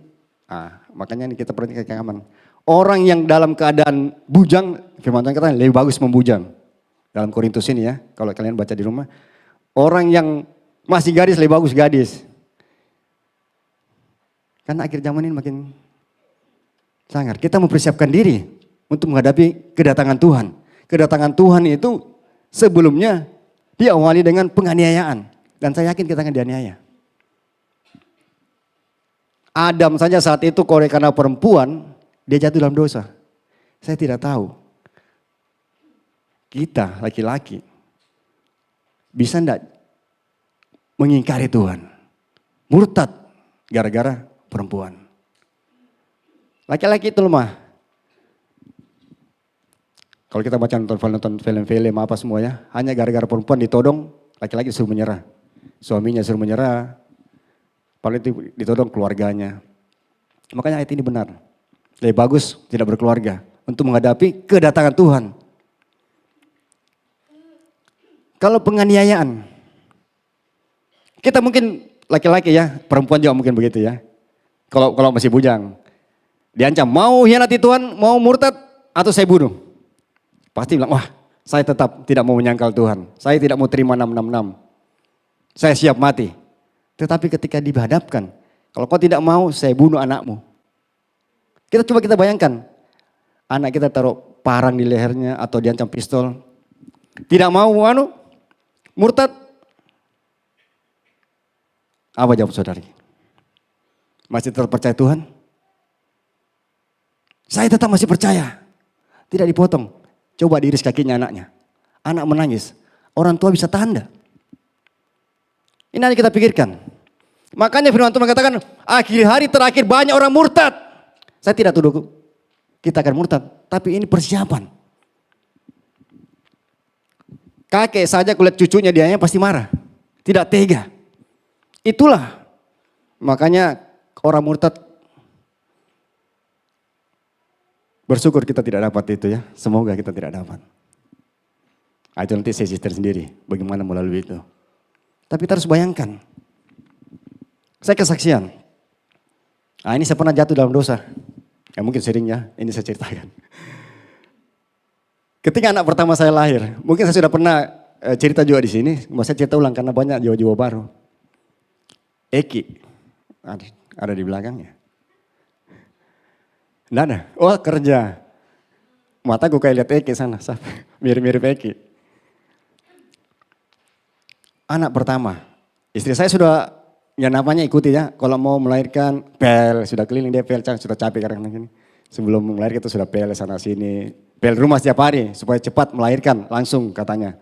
makanya kita perhatikan aman. Orang yang dalam keadaan bujang, firman Tuhan katakan lebih bagus membujang. Dalam Korintus ini ya, kalau kalian baca di rumah. Orang yang masih gadis lebih bagus gadis. Karena akhir zaman ini makin sangar. Kita mempersiapkan diri untuk menghadapi kedatangan Tuhan. Kedatangan Tuhan itu sebelumnya diawali dengan penganiayaan. Dan saya yakin kita akan dianiaya. Adam saja saat itu karena perempuan, dia jatuh dalam dosa. Saya tidak tahu. Kita laki-laki bisa enggak mengingkari Tuhan? Murtad gara-gara perempuan. Laki-laki itu lemah. Kalau kita baca nonton film-film apa semuanya, hanya gara-gara perempuan ditodong, laki-laki suruh menyerah. Suaminya suruh menyerah, paling itu ditodong keluarganya. Makanya ayat ini benar. Lebih bagus tidak berkeluarga untuk menghadapi kedatangan Tuhan. Kalau penganiayaan, kita mungkin laki-laki ya, perempuan juga mungkin begitu ya. Kalau masih bujang, diancam mau hianati Tuhan, mau murtad atau saya bunuh. Pasti bilang, wah saya tetap tidak mau menyangkal Tuhan. Saya tidak mau terima 666. Saya siap mati. Tetapi ketika dihadapkan, kalau kau tidak mau saya bunuh anakmu. Kita bayangkan, anak kita taruh parang di lehernya atau diancam pistol. Tidak mau murtad. Apa jawab saudari? Masih tetap percaya Tuhan? Saya tetap masih percaya. Tidak dipotong. Coba diiris kakinya anaknya. Anak menangis. Orang tua bisa tahan enggak? Ini yang kita pikirkan. Makanya firman Tuhan mengatakan, akhir hari terakhir banyak orang murtad. Saya tidak tuduh kita akan murtad. Tapi ini persiapan. Kakek saja kulihat cucunya, dianya pasti marah. Tidak tega. Itulah. Makanya orang murtad, bersyukur kita tidak dapat itu ya. Semoga kita tidak dapat. Itu nanti sesi tersendiri. Bagaimana melalui itu. Tapi kita harus bayangkan. Saya kesaksian. Ini saya pernah jatuh dalam dosa. Ya mungkin sering ya. Ini saya ceritakan. Ketika anak pertama saya lahir. Mungkin saya sudah pernah cerita juga di sini. Saya cerita ulang karena banyak jiwa-jiwa baru. Eki. Ada di belakangnya. Tidak ada. Oh kerja. Mataku kayak lihat Eki sana. Mirip-mirip Eki. Anak pertama. Istri saya sudah, ya namanya ikuti ya. Kalau mau melahirkan, pel. Sudah keliling dia pel. Sudah capek karena gini. Sebelum melahirkan itu sudah pel sana sini. Pel rumah setiap hari. Supaya cepat melahirkan langsung katanya.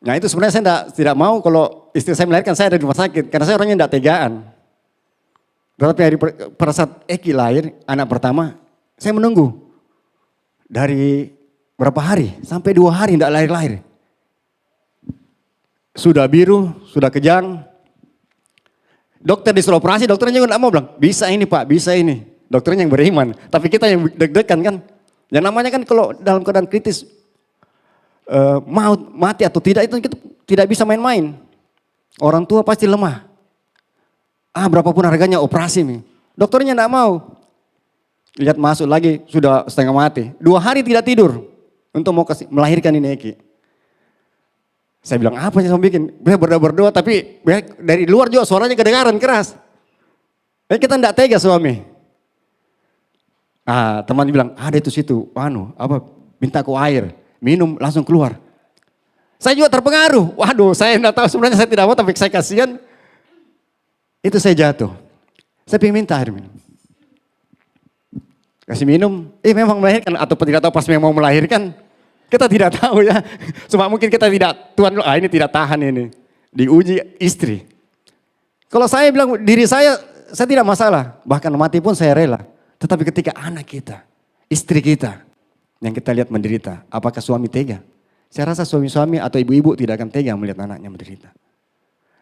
Nah itu sebenarnya saya tidak mau kalau istri saya melahirkan saya ada di rumah sakit. Karena saya orangnya tidak tegaan. Tetapi pada saat Eki lahir, anak pertama, saya menunggu. Dari berapa hari? Sampai 2 hari tidak lahir-lahir. Sudah biru, sudah kejang. Dokter disuruh operasi, dokternya juga tidak mau bilang, bisa ini Pak, bisa ini. Dokternya yang beriman, tapi kita yang deg-degan kan. Yang namanya kan kalau dalam keadaan kritis, maut, mati atau tidak itu kita tidak bisa main-main. Orang tua pasti lemah. Berapapun harganya operasi nih. Dokternya tidak mau. Lihat masuk lagi sudah setengah mati. 2 hari tidak tidur untuk mau melahirkan ini Eki. Saya bilang apa sih kamu bikin? Dia berdoa tapi dari luar juga suaranya kedengaran keras. Kita tidak tega suami. Teman bilang ada itu situ. Minta aku air. Minum langsung keluar. Saya juga terpengaruh. Waduh saya tidak tahu sebenarnya saya tidak mau tapi saya kasihan. Itu saya jatuh. Saya pengen minta air minum. Kasih minum. Memang melahirkan atau tidak tahu pas memang mau melahirkan. Kita tidak tahu ya. Cuma mungkin kita tidak, Tuhan ini tidak tahan ini. Diuji istri. Kalau saya bilang diri saya tidak masalah. Bahkan mati pun saya rela. Tetapi ketika anak kita, istri kita, yang kita lihat menderita. Apakah suami tega? Saya rasa suami-suami atau ibu-ibu tidak akan tega melihat anaknya menderita.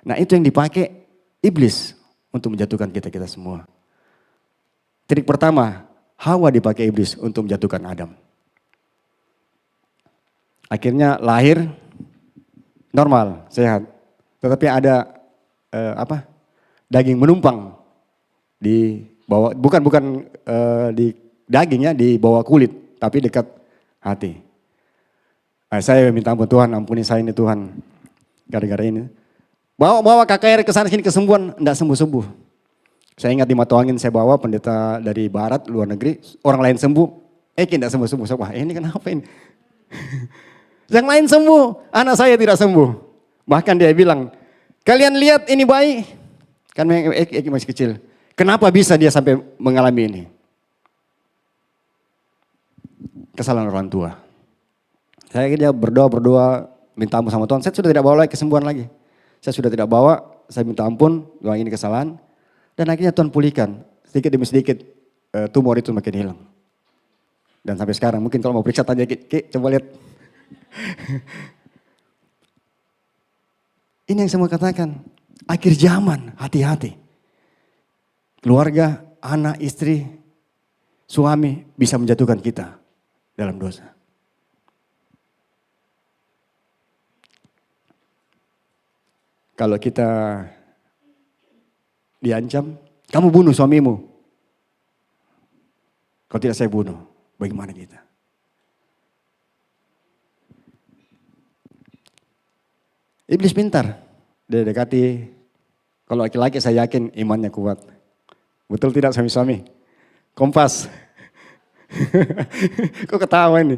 Nah itu yang dipakai iblis untuk menjatuhkan kita semua. Trik pertama, Hawa dipakai iblis untuk menjatuhkan Adam. Akhirnya lahir normal, sehat. Tetapi ada daging menumpang di bawah, bukan di dagingnya di bawah kulit, tapi dekat hati. Saya minta ampun Tuhan, ampuni saya ini Tuhan, gara-gara ini. Bawa KKR ke sana sini kesembuhan, enggak sembuh-sembuh. Saya ingat di Matuangin saya bawa pendeta dari barat, luar negeri, orang lain sembuh, enggak sembuh-sembuh. Wah ini kenapa ini? Yang lain sembuh, anak saya tidak sembuh. Bahkan dia bilang, kalian lihat ini bayi, kan Eki masih kecil. Kenapa bisa dia sampai mengalami ini? Kesalahan orang tua. Saya dia berdoa, minta ampun sama Tuhan. Saya sudah tidak bawa lagi kesembuhan lagi. Saya sudah tidak bawa, saya minta ampun, doa ini kesalahan. Dan akhirnya Tuhan pulihkan, sedikit demi sedikit tumor itu makin hilang. Dan sampai sekarang, mungkin kalau mau periksa tanya Ki, coba lihat. Ini yang saya mau katakan, akhir zaman, hati-hati. Keluarga, anak, istri, suami bisa menjatuhkan kita dalam dosa. Kalau kita diancam, kamu bunuh suamimu. Kalau tidak saya bunuh, bagaimana kita? Iblis pintar, dia dekati. Kalau laki-laki saya yakin imannya kuat. Betul tidak suami-suami? Kompas. Kok ketawa ini?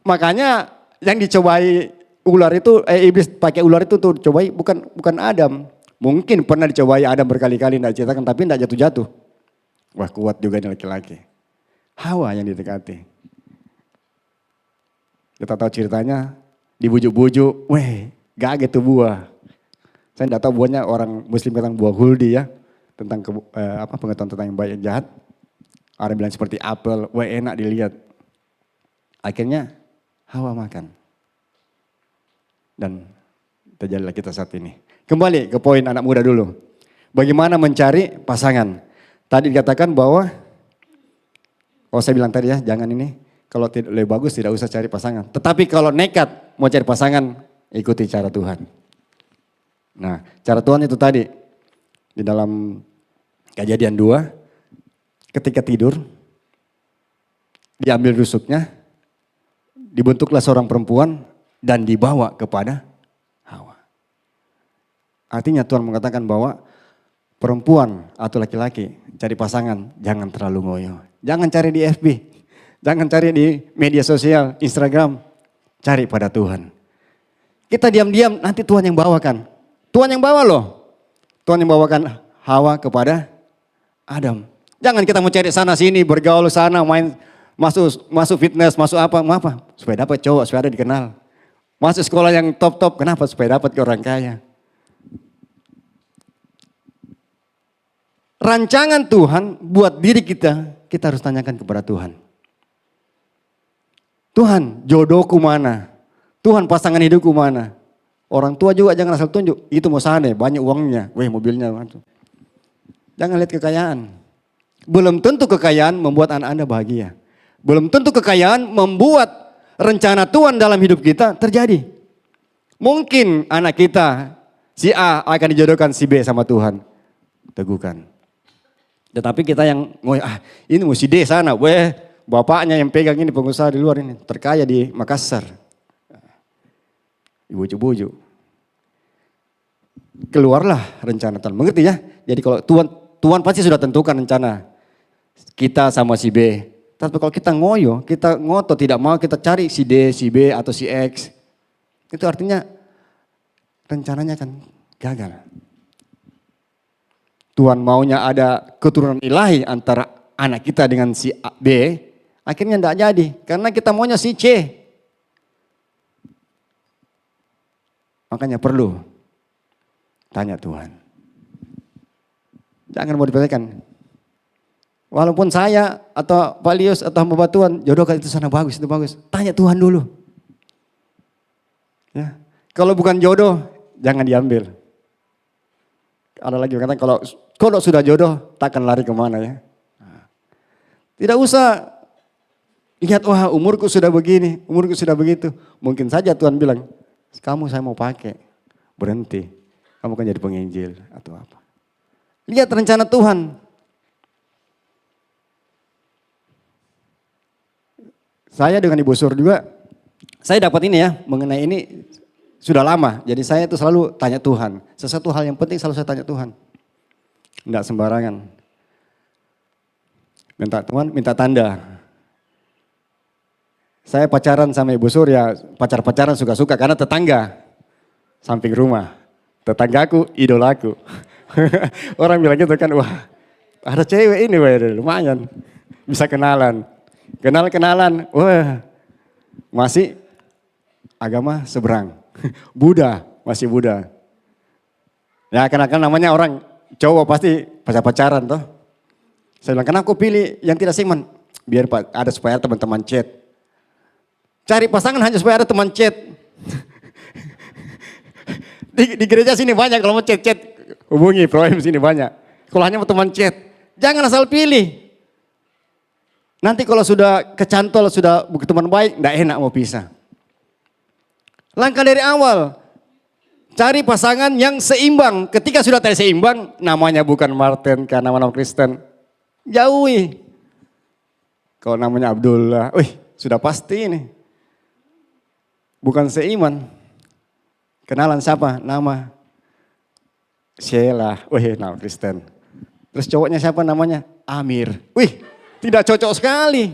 Makanya yang dicobai ular itu, iblis pakai ular itu tuh cobai bukan Adam. Mungkin pernah dicobai Adam berkali-kali tidak ceritakan, tapi tidak jatuh-jatuh. Wah kuat juga ini laki-laki. Hawa yang didekati. Kita tahu ceritanya, dibujuk-bujuk, weh gak gitu buah. Saya tidak tahu buahnya, orang muslim katakan buah huldi ya. Tentang pengetahuan tentang yang baik yang jahat. Orang bilang seperti apel, wah enak dilihat. Akhirnya Hawa makan. Dan terjadilah kita saat ini. Kembali ke poin anak muda dulu. Bagaimana mencari pasangan. Tadi dikatakan bahwa, saya bilang tadi ya, jangan ini. Kalau lebih bagus tidak usah cari pasangan. Tetapi kalau nekat mau cari pasangan, ikuti cara Tuhan. Nah, cara Tuhan itu tadi. Di dalam Kejadian 2, ketika tidur, diambil rusuknya, dibentuklah seorang perempuan dan dibawa kepada Hawa. Artinya Tuhan mengatakan bahwa perempuan atau laki-laki cari pasangan jangan terlalu ngoyo. Jangan cari di FB, jangan cari di media sosial, Instagram. Cari pada Tuhan. Kita diam-diam nanti Tuhan yang bawakan. Tuhan yang bawa loh. Tuhan yang bawakan Hawa kepada Adam. Jangan kita mau cari sana sini, bergaul sana, main masuk fitness, masuk apa, supaya dapat cowok, supaya ada dikenal. Masuk sekolah yang top-top, kenapa? Supaya dapat ke orang kaya. Rancangan Tuhan buat diri kita harus tanyakan kepada Tuhan. Tuhan, jodohku mana? Tuhan, pasangan hidupku mana? Orang tua juga jangan asal tunjuk, itu mau sana, banyak uangnya, mobilnya. Jangan lihat kekayaan. Belum tentu kekayaan membuat anak Anda bahagia. Belum tentu kekayaan membuat rencana Tuhan dalam hidup kita terjadi. Mungkin anak kita, si A akan dijodohkan si B sama Tuhan. Teguhkan. Tetapi kita yang ini mau si D sana, bapaknya yang pegang ini pengusaha di luar ini, terkaya di Makassar. Ibu-ibu. Keluarlah rencana Tuhan. Mengerti ya? Jadi kalau Tuhan pasti sudah tentukan rencana kita sama si B. Tapi kalau kita ngoyo, kita ngotot tidak mau kita cari si D, si B atau si X. Itu artinya rencananya akan gagal. Tuhan maunya ada keturunan ilahi antara anak kita dengan si B, akhirnya tidak jadi. Karena kita maunya si C. Makanya perlu tanya Tuhan. Jangan mau dipertanyakan. Walaupun saya atau Pak Lius atau hamba Tuhan, jodohkan itu sana bagus, itu bagus. Tanya Tuhan dulu. Ya. Kalau bukan jodoh, jangan diambil. Ada lagi yang kata kalau sudah jodoh, takkan lari kemana ya. Tidak usah lihat, umurku sudah begini, umurku sudah begitu. Mungkin saja Tuhan bilang, kamu saya mau pakai, berhenti. Kamu kan jadi penginjil atau apa. Lihat rencana Tuhan. Saya dengan Ibu Sur juga, saya dapat ini ya, mengenai ini sudah lama. Jadi saya itu selalu tanya Tuhan. Sesuatu hal yang penting selalu saya tanya Tuhan. Enggak sembarangan. Minta Tuhan, minta tanda. Saya pacaran sama Ibu Sur ya, pacaran suka-suka karena tetangga. Samping rumah. Tetanggaku, idolaku. Orang bilang gitu kan, wah ada cewek ini lumayan. Bisa kenalan. Kenalan, wah masih agama seberang. Buddha, masih Buddha. Ya karena namanya orang cowok pasti pacaran toh. Saya bilang, kenapa aku pilih yang tidak seiman? Biar ada supaya teman-teman chat. Cari pasangan hanya supaya ada teman chat. Di gereja sini banyak kalau mau chat hubungi program sini banyak. Kalau hanya mau teman chat, jangan asal pilih. Nanti kalau sudah kecantol, sudah bukan teman baik, enggak enak mau pisah. Langkah dari awal, cari pasangan yang seimbang. Ketika sudah tidak seimbang, namanya bukan Martin, karena nama Kristen, jauhi. Kalau namanya Abdullah, sudah pasti ini. Bukan seiman. Kenalan siapa? Nama Sheila, nama Kristen. Terus cowoknya siapa namanya? Amir. Tidak cocok sekali.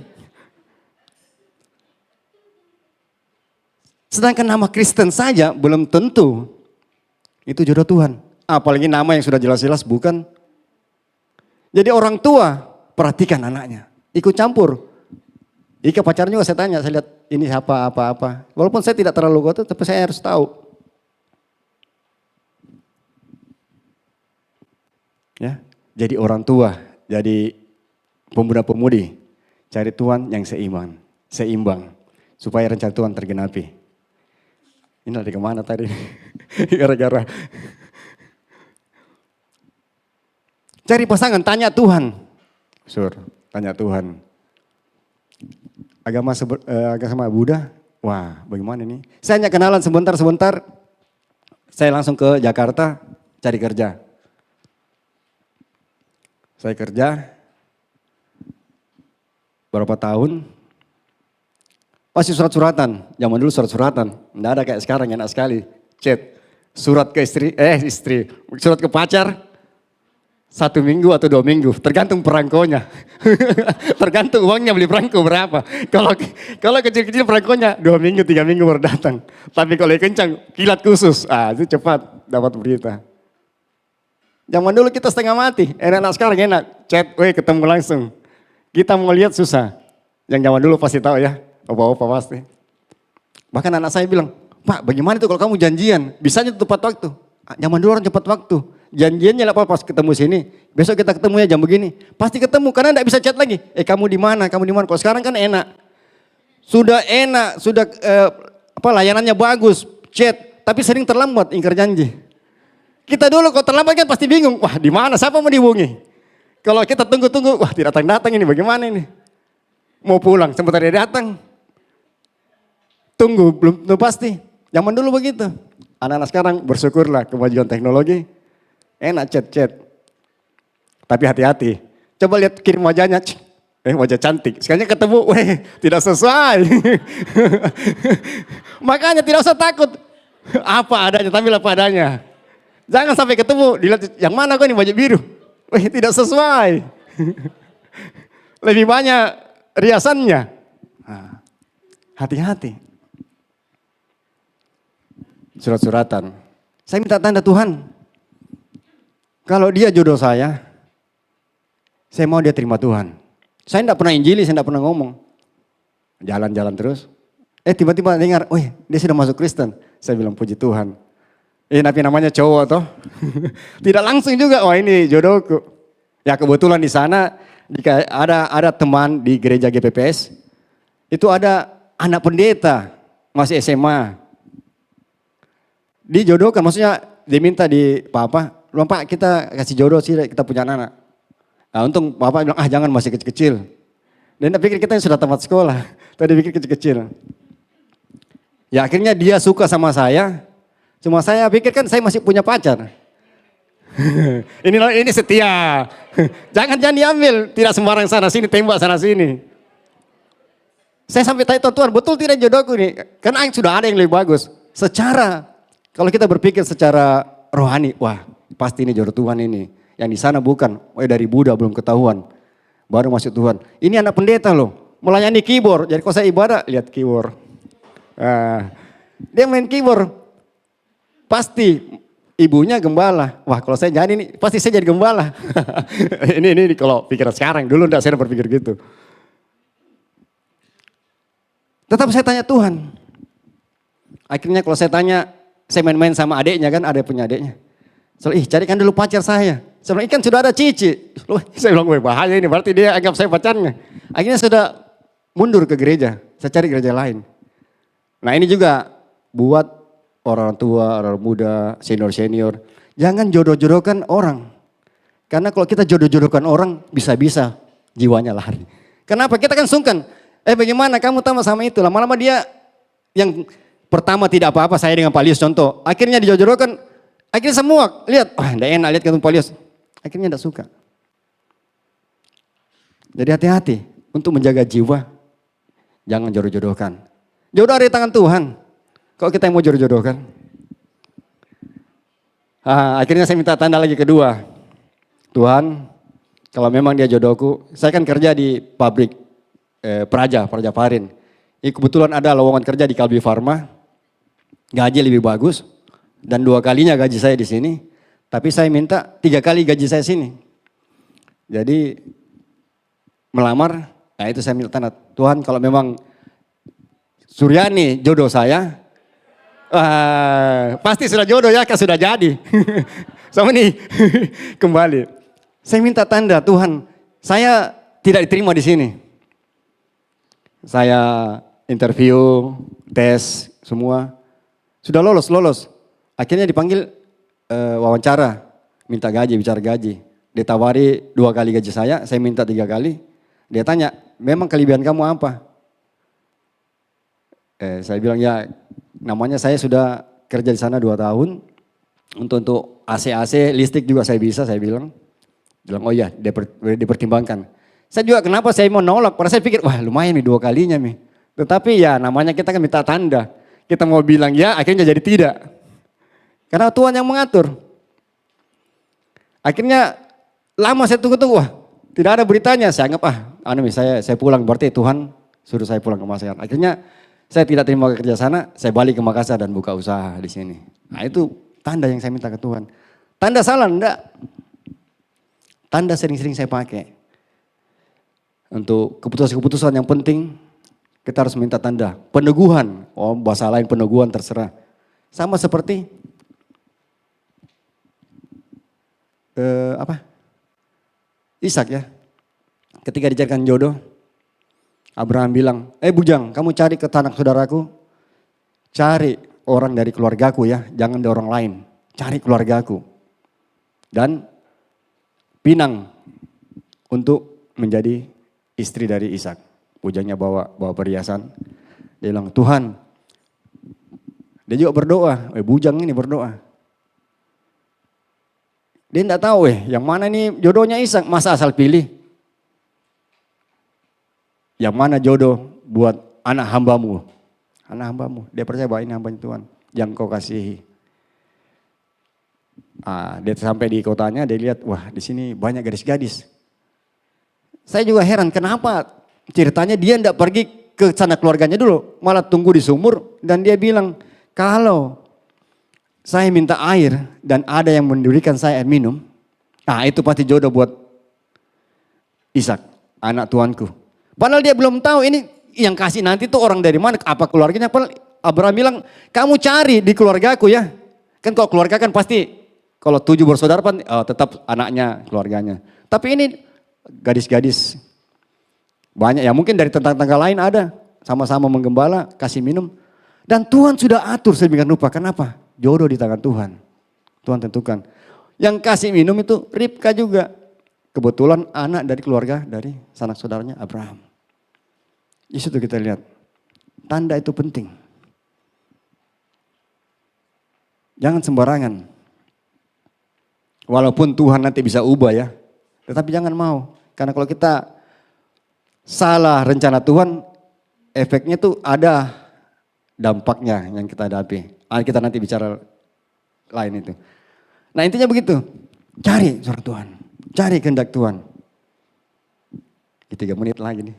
Sedangkan nama Kristen saja belum tentu itu jodoh Tuhan. Apalagi nama yang sudah jelas-jelas bukan. Jadi orang tua perhatikan anaknya. Ikut campur. Ika pacarnya juga saya tanya, saya lihat ini siapa, apa-apa. Walaupun saya tidak terlalu gotot, tapi saya harus tahu. Ya, jadi orang tua, jadi pemuda-pemudi, cari Tuhan yang seimbang, supaya rencana Tuhan tergenapi. Ini lari kemana tadi? Gara-gara. Cari pasangan, tanya Tuhan. Tanya Tuhan. Agama Buddha, wah bagaimana ini? Saya hanya kenalan sebentar, saya langsung ke Jakarta cari kerja. Saya kerja berapa tahun, masih surat-suratan. Zaman dulu surat-suratan, enggak ada kayak sekarang, enak sekali. Chat, surat ke surat ke pacar. 1 minggu atau 2 minggu, tergantung perangkonya. Tergantung uangnya beli perangko berapa. Kalau kecil-kecil perangkonya 2 minggu, 3 minggu baru datang. Tapi kalau kencang, kilat khusus, itu cepat dapat berita. Zaman dulu kita setengah mati, enak sekarang enak. Chat, ketemu langsung. Kita mau lihat susah. Yang zaman dulu pasti tahu ya, opa-opa pasti. Bahkan anak saya bilang, Pak bagaimana itu kalau kamu janjian, bisanya tepat waktu. Zaman dulu orang cepat waktu. Janjiannya lah pas ketemu sini, besok kita ketemunya jam begini. Pasti ketemu karena enggak bisa chat lagi. Kamu di mana? Kalau sekarang kan enak. Sudah layanannya bagus, chat, tapi sering terlambat ingkar janji. Kita dulu kalau terlambat kan pasti bingung, wah di mana? Siapa mau dihubungi? Kalau kita tunggu-tunggu, wah tidak datang ini bagaimana ini? Mau pulang, sebentar dia datang. Tunggu, belum pasti. Zaman dulu begitu. Anak-anak sekarang bersyukurlah kemajuan teknologi. Enak chat. Tapi hati-hati. Coba lihat kirim wajahnya. Wajah cantik. Sekalinya ketemu, tidak sesuai. Makanya tidak usah takut. Apa adanya, tampil apa adanya. Jangan sampai ketemu, dilihat yang mana kok ini baju biru. Tidak sesuai. Lebih banyak riasannya. Hati-hati. Surat-suratan. Saya minta tanda Tuhan. Kalau dia jodoh saya mau dia terima Tuhan. Saya tidak pernah injili, saya tidak pernah ngomong. Jalan-jalan terus. Tiba-tiba dengar, dia sudah masuk Kristen. Saya bilang puji Tuhan. Tapi namanya cowok toh. Tidak langsung juga, ini jodohku. Ya kebetulan di sana ada teman di gereja GPPS. Itu ada anak pendeta, masih SMA. Dijodohkan, maksudnya diminta di Pak, kita kasih jodoh sih, kita punya anak. Nah, untung Bapak bilang, jangan masih kecil-kecil. Dan dia pikir kita sudah tamat sekolah. Tadi pikir kecil-kecil. Ya akhirnya dia suka sama saya. Cuma saya pikir kan saya masih punya pacar. ini setia. Jangan diambil. Tidak sembarang sana sini, tembak sana sini. Saya sampai tanya Tuhan, betul tidak jodohku nih? Karena sudah ada yang lebih bagus. Kalau kita berpikir secara rohani, pasti ini jodoh Tuhan ini. Yang di sana bukan, dari Buddha belum ketahuan. Baru masuk Tuhan. Ini anak pendeta loh, melayani keyboard. Jadi kalau saya ibadah, lihat keyboard. Dia main keyboard. Pasti ibunya gembala. Kalau saya jadi ini, pasti saya jadi gembala. ini kalau pikiran sekarang, dulu enggak saya berpikir gitu. Tetap saya tanya Tuhan. Akhirnya kalau saya tanya, saya main-main sama adiknya kan, ada punya adiknya. Carikan dulu pacar saya. Saya bilang, ikan sudah ada cici. Saya bilang, bahaya ini, berarti dia anggap saya pacarnya. Akhirnya sudah mundur ke gereja, saya cari gereja lain. Nah ini juga buat orang tua, orang muda, senior-senior. Jangan jodoh-jodohkan orang. Karena kalau kita jodoh-jodohkan orang, bisa-bisa jiwanya lari. Kenapa? Kita kan sungkan. Bagaimana kamu tamat sama itu? Lama-lama dia yang pertama tidak apa-apa, saya dengan Pak Lius contoh. Akhirnya dijodohkan, akhirnya semua lihat, enggak enak lihat ketemu Pak Lius. Akhirnya enggak suka. Jadi hati-hati untuk menjaga jiwa, jangan jodoh-jodohkan. Jodoh ada di tangan Tuhan. Kalau kita yang mau jodoh-jodohkan. Akhirnya saya minta tanda lagi kedua. Tuhan, kalau memang dia jodohku, saya kan kerja di pabrik Praja Parin. Ini kebetulan ada lowongan kerja di Kalbi Farma, gaji lebih bagus, dan 2 kalinya gaji saya di sini. Tapi saya minta 3 kali gaji saya sini. Jadi melamar, nah itu saya minta tanda. Tuhan kalau memang Suryani jodoh saya, pasti sudah jodoh ya, kan sudah jadi. Sama nih, kembali. Saya minta tanda, Tuhan, saya tidak diterima di sini. Saya interview, tes, semua. Sudah lolos. Akhirnya dipanggil wawancara, minta gaji, bicara gaji. Ditawari 2 kali gaji saya minta 3 kali. Dia tanya, memang kelebihan kamu apa? Saya bilang ya, namanya saya sudah kerja di sana 2 tahun. Untuk AC, listrik juga saya bisa, saya bilang. Bilang oh iya, dipertimbangkan. Saya juga kenapa saya mau nolak, karena saya pikir wah lumayan nih 2 kalinya nih. Tetapi ya namanya kita kan minta tanda. Kita mau bilang ya, akhirnya jadi tidak. Karena Tuhan yang mengatur. Akhirnya lama saya tunggu-tunggu, wah tidak ada beritanya. Saya anggap saya pulang, berarti Tuhan suruh saya pulang ke Makassar. Akhirnya saya tidak terima kerja sana, saya balik ke Makassar dan buka usaha di sini. Nah itu tanda yang saya minta ke Tuhan. Tanda salah enggak? Tanda sering-sering saya pakai. Untuk keputusan-keputusan yang penting, kita harus minta tanda. Peneguhan, bahasa lain peneguhan terserah. Sama seperti Ishak ya. Ketika dicarikan jodoh, Abraham bilang, bujang kamu cari ke tanah saudaraku, cari orang dari keluargaku ya, jangan dari orang lain, cari keluargaku. Dan pinang untuk menjadi istri dari Ishak. Bujangnya bawa perhiasan, dia bilang Tuhan, dia juga berdoa, bujang ini berdoa. Dia tidak tahu yang mana ini jodohnya Ishak, masa asal pilih. Yang mana jodoh buat anak hambamu. Anak hambamu, dia percaya bahwa ini hambanya Tuhan yang kau kasihi. Dia sampai di kotanya, dia lihat, wah di sini banyak gadis-gadis. Saya juga heran, kenapa ceritanya dia tidak pergi ke sana keluarganya dulu, malah tunggu di sumur dan dia bilang, kalau saya minta air dan ada yang memberikan saya air minum, itu pasti jodoh buat Ishak, anak tuanku. Padahal dia belum tahu ini yang kasih nanti tuh orang dari mana, apa keluarganya. Padahal Abraham bilang, kamu cari di keluargaku ya. Kan kalau keluarga kan pasti, kalau 7 bersaudara tetap anaknya, keluarganya. Tapi ini gadis-gadis banyak ya, mungkin dari tetangga lain ada. Sama-sama menggembala, kasih minum. Dan Tuhan sudah atur sedemikian rupa. Kenapa? Jodoh di tangan Tuhan. Tuhan tentukan. Yang kasih minum itu Ribka juga. Kebetulan anak dari keluarga dari sanak saudaranya Abraham. Di situ kita lihat, tanda itu penting. Jangan sembarangan. Walaupun Tuhan nanti bisa ubah ya, tetapi jangan mau. Karena kalau kita salah rencana Tuhan, efeknya tuh ada dampaknya yang kita hadapi. Kita nanti bicara lain itu. Nah intinya begitu, cari suara Tuhan, cari kehendak Tuhan. 3 menit lagi nih.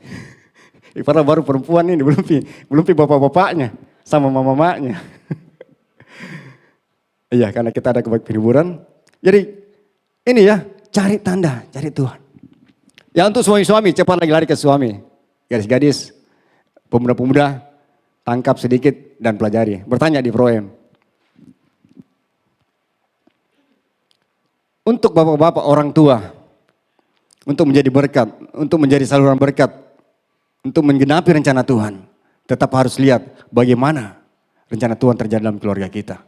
Padahal baru perempuan ini, belum bapak-bapaknya sama mama-mamanya. Iya, karena kita ada kebaikan hiburan. Jadi ini ya, cari tanda, cari Tuhan. Ya untuk suami-suami, cepat lagi lari ke suami. Gadis-gadis, pemuda-pemuda, tangkap sedikit dan pelajari. Bertanya di proem. Untuk bapak-bapak orang tua, untuk menjadi berkat, untuk menjadi saluran berkat, untuk menggenapi rencana Tuhan, tetap harus lihat bagaimana rencana Tuhan terjadi dalam keluarga kita.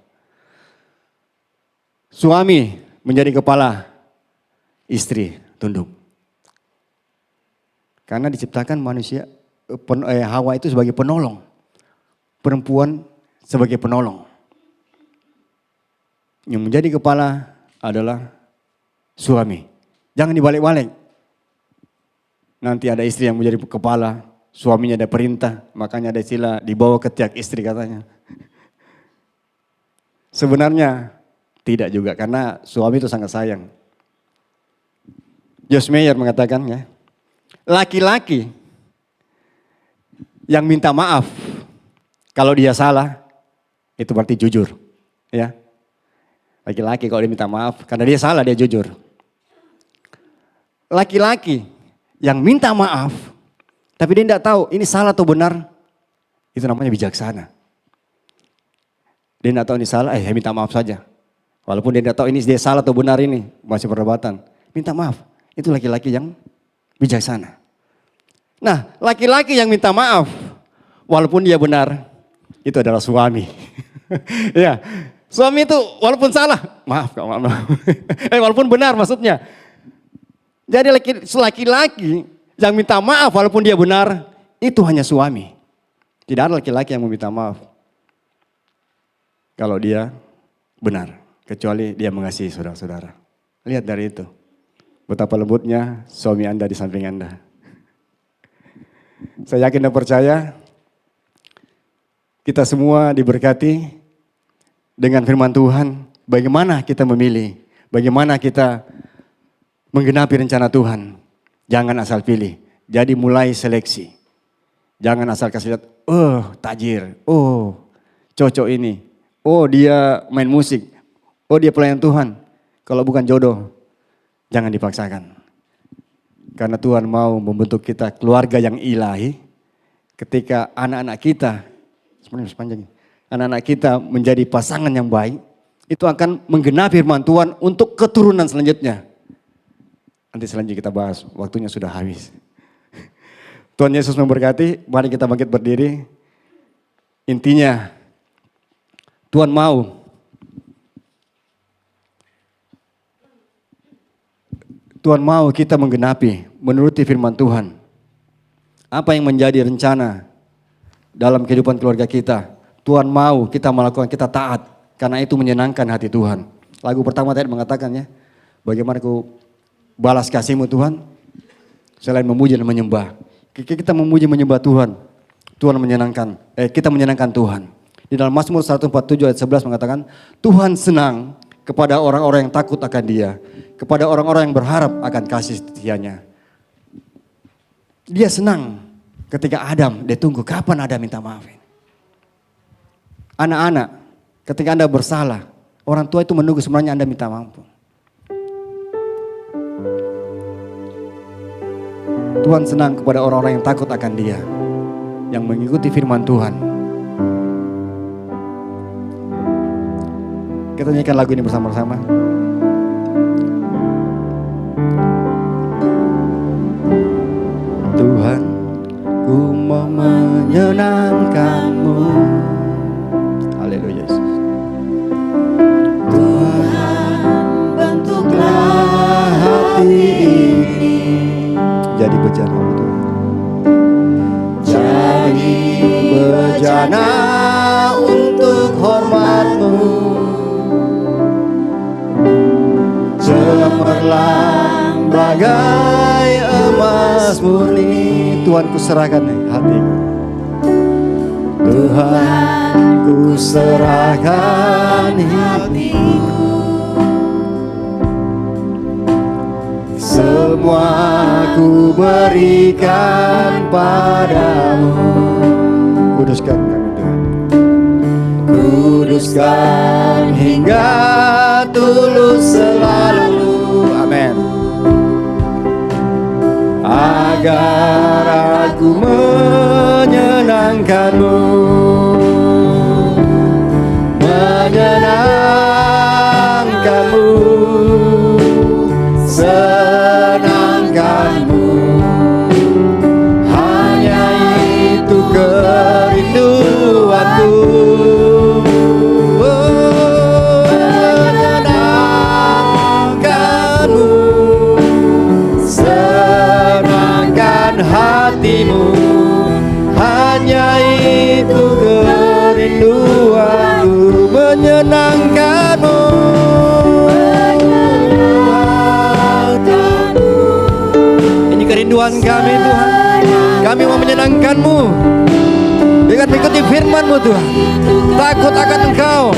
Suami menjadi kepala, istri tunduk. Karena diciptakan manusia, Hawa itu sebagai penolong, perempuan sebagai penolong. Yang menjadi kepala adalah suami. Jangan dibalik-balik. Nanti ada istri yang menjadi kepala, suaminya ada perintah, makanya ada istilah dibawa ke tiak istri katanya. Sebenarnya tidak juga, karena suami itu sangat sayang. Joyce Meyer mengatakan ya, laki-laki yang minta maaf kalau dia salah, itu berarti jujur. Ya, laki-laki kalau dia minta maaf karena dia salah, dia jujur. Laki-laki yang minta maaf, tapi dia tidak tahu ini salah atau benar, itu namanya bijaksana. Dia tidak tahu ini salah, minta maaf saja. Walaupun dia tidak tahu ini dia salah atau benar, ini masih perdebatan. Minta maaf, itu laki-laki yang bijaksana. Nah, laki-laki yang minta maaf, walaupun dia benar, itu adalah suami. Ya, suami itu walaupun salah, maaf. Walaupun benar maksudnya. Jadi laki-laki yang minta maaf walaupun dia benar, itu hanya suami. Tidak ada laki-laki yang meminta maaf kalau dia benar, kecuali dia mengasihi saudara-saudara. Lihat dari itu, betapa lembutnya suami Anda di samping Anda. Saya yakin dan percaya kita semua diberkati dengan firman Tuhan. Bagaimana kita memilih, bagaimana kita menggenapi rencana Tuhan. Jangan asal pilih, jadi mulai seleksi. Jangan asal kasih lihat, oh tajir, oh cocok ini, oh dia main musik, oh dia pelayan Tuhan. Kalau bukan jodoh, jangan dipaksakan. Karena Tuhan mau membentuk kita keluarga yang ilahi. Ketika anak-anak kita, sebenarnya sepanjang ini, anak-anak kita menjadi pasangan yang baik, itu akan menggenapi firman Tuhan untuk keturunan selanjutnya. Nanti selanjutnya kita bahas, waktunya sudah habis. Tuhan Yesus memberkati, mari kita bangkit berdiri. Intinya, Tuhan mau kita menggenapi, menuruti firman Tuhan. Apa yang menjadi rencana dalam kehidupan keluarga kita. Tuhan mau kita melakukan, kita taat. Karena itu menyenangkan hati Tuhan. Lagu pertama tadi mengatakannya, bagaimana ku balas kasih-Mu Tuhan, selain memuji dan menyembah. Kita memuji menyembah Tuhan, Tuhan menyenangkan, kita menyenangkan Tuhan. Di dalam Mazmur 147 ayat 11 mengatakan, Tuhan senang kepada orang-orang yang takut akan Dia, kepada orang-orang yang berharap akan kasih setia-Nya. Dia senang ketika Adam, dia tunggu kapan Adam minta maaf. Anak-anak, ketika Anda bersalah, orang tua itu menunggu sebenarnya Anda minta maaf. Tuhan senang kepada orang-orang yang takut akan Dia, yang mengikuti firman Tuhan. Kita nyanyikan lagu ini bersama-sama. Tuhan, ku mau menyenangkan-Mu. Haleluya Yesus. Tuhan, bentuklah hati ini jadi bejana Tuhan. Jadi bejana untuk hormat-Mu. Cemerlang bagai emas murni. Tuhan, ku serahkan hatiku. Tuhan, ku serahkan hatiku. Semua ku berikan padamu. Kuduskan kami Tuhan. Kuduskan hingga tulus selalu. Amin. Agar aku menyenangkan-Mu. Menyenangkan-Mu. Senangkan-Mu. Hanya itu kerinduanku. Menyenangkan-Mu. Senangkan hatimu. Hanya itu kerinduanku. Menyenangkan-Mu. Kerinduan kami Tuhan, kami mau menyenangkan-Mu dengan mengikuti firman-Mu Tuhan, takut akan Engkau.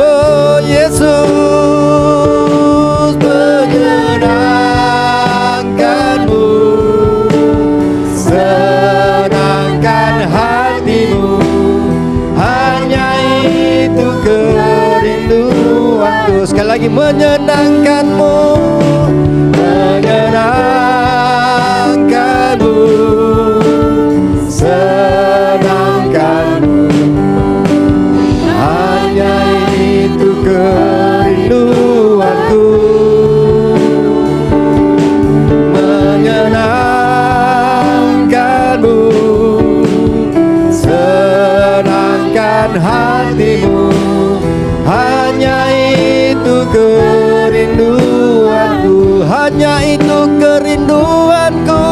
Oh Yesus, menyenangkan-Mu, senangkan hatimu, hanya itu kerinduanku. Sekali lagi, menyenangkan-Mu, menyenangkan kerinduan hatimu, hanya itu kerinduanku, hanya itu kerinduanku.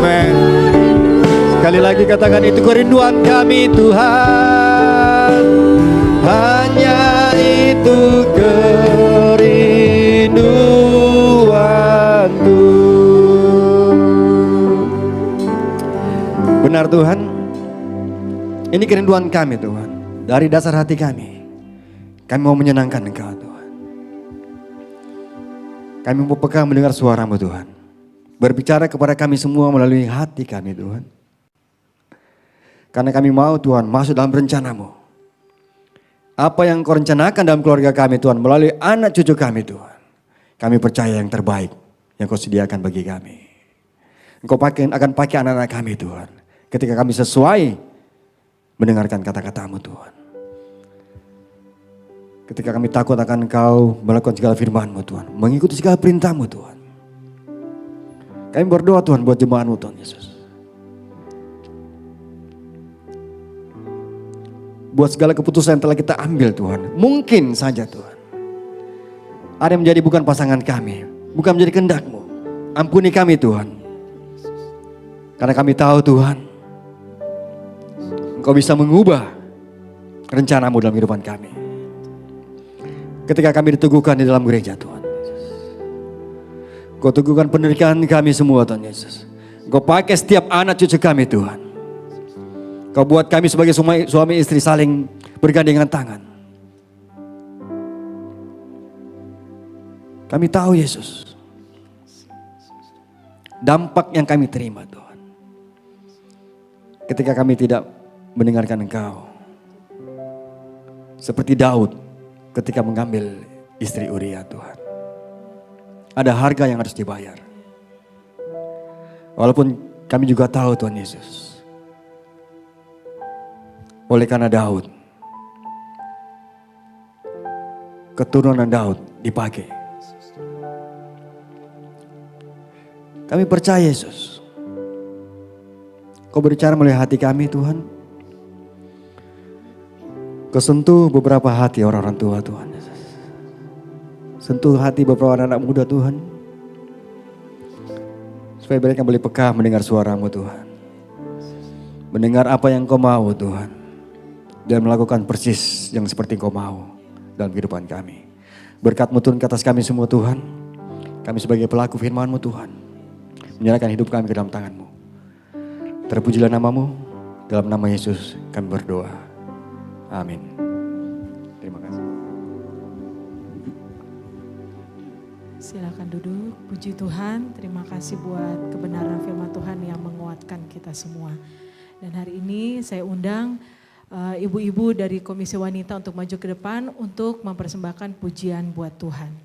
Amin. Sekali lagi katakan, itu kerinduan kami Tuhan, hanya itu kerinduanku. Benar Tuhan, ini kerinduan kami Tuhan. Dari dasar hati kami mau menyenangkan Engkau Tuhan. Kami mau peka mendengar suara-Mu Tuhan. Berbicara kepada kami semua melalui hati kami Tuhan. Karena kami mau Tuhan masuk dalam rencana-Mu. Apa yang Kau rencanakan dalam keluarga kami Tuhan, melalui anak cucu kami Tuhan, kami percaya yang terbaik yang Kau sediakan bagi kami. Engkau akan pakai anak-anak kami Tuhan, ketika kami sesuai mendengarkan kata-kata-Mu Tuhan. Ketika kami takut akan Engkau, melakukan segala firman-Mu Tuhan, mengikuti segala perintah-Mu Tuhan. Kami berdoa Tuhan buat jemaat-Mu Tuhan Yesus. Buat segala keputusan yang telah kita ambil Tuhan, mungkin saja Tuhan, ada yang menjadi bukan pasangan kami, bukan menjadi kehendak-Mu. Ampuni kami Tuhan. Karena kami tahu Tuhan, Engkau bisa mengubah rencana-Mu dalam kehidupan kami. Ketika kami diteguhkan di dalam gereja Tuhan Yesus, Engkau teguhkan pendirian kami semua Tuhan Yesus. Engkau pakai setiap anak cucu kami Tuhan. Engkau buat kami sebagai suami istri saling bergandengan tangan. Kami tahu Yesus, dampak yang kami terima Tuhan, ketika kami tidak mendengarkan Engkau. Seperti Daud ketika mengambil istri Uria Tuhan. Ada harga yang harus dibayar. Walaupun kami juga tahu Tuhan Yesus, oleh karena Daud, keturunan Daud dipakai. Kami percaya Yesus, Kau berbicara melalui hati kami Tuhan. Kau sentuh beberapa hati orang-orang tua Tuhan Yesus. Sentuh hati beberapa anak muda Tuhan, supaya mereka boleh peka mendengar suara-Mu Tuhan. Mendengar apa yang Kau mau Tuhan, dan melakukan persis yang seperti Kau mau dalam kehidupan kami. Berkat-Mu turun ke atas kami semua Tuhan. Kami sebagai pelaku firman-Mu Tuhan, menyerahkan hidup kami ke dalam tangan-Mu. Terpujilah nama-Mu, dalam nama Yesus kami berdoa. Amin. Terima kasih. Silakan duduk. Puji Tuhan, terima kasih buat kebenaran firman Tuhan yang menguatkan kita semua. Dan hari ini saya undang ibu-ibu dari Komisi Wanita untuk maju ke depan untuk mempersembahkan pujian buat Tuhan.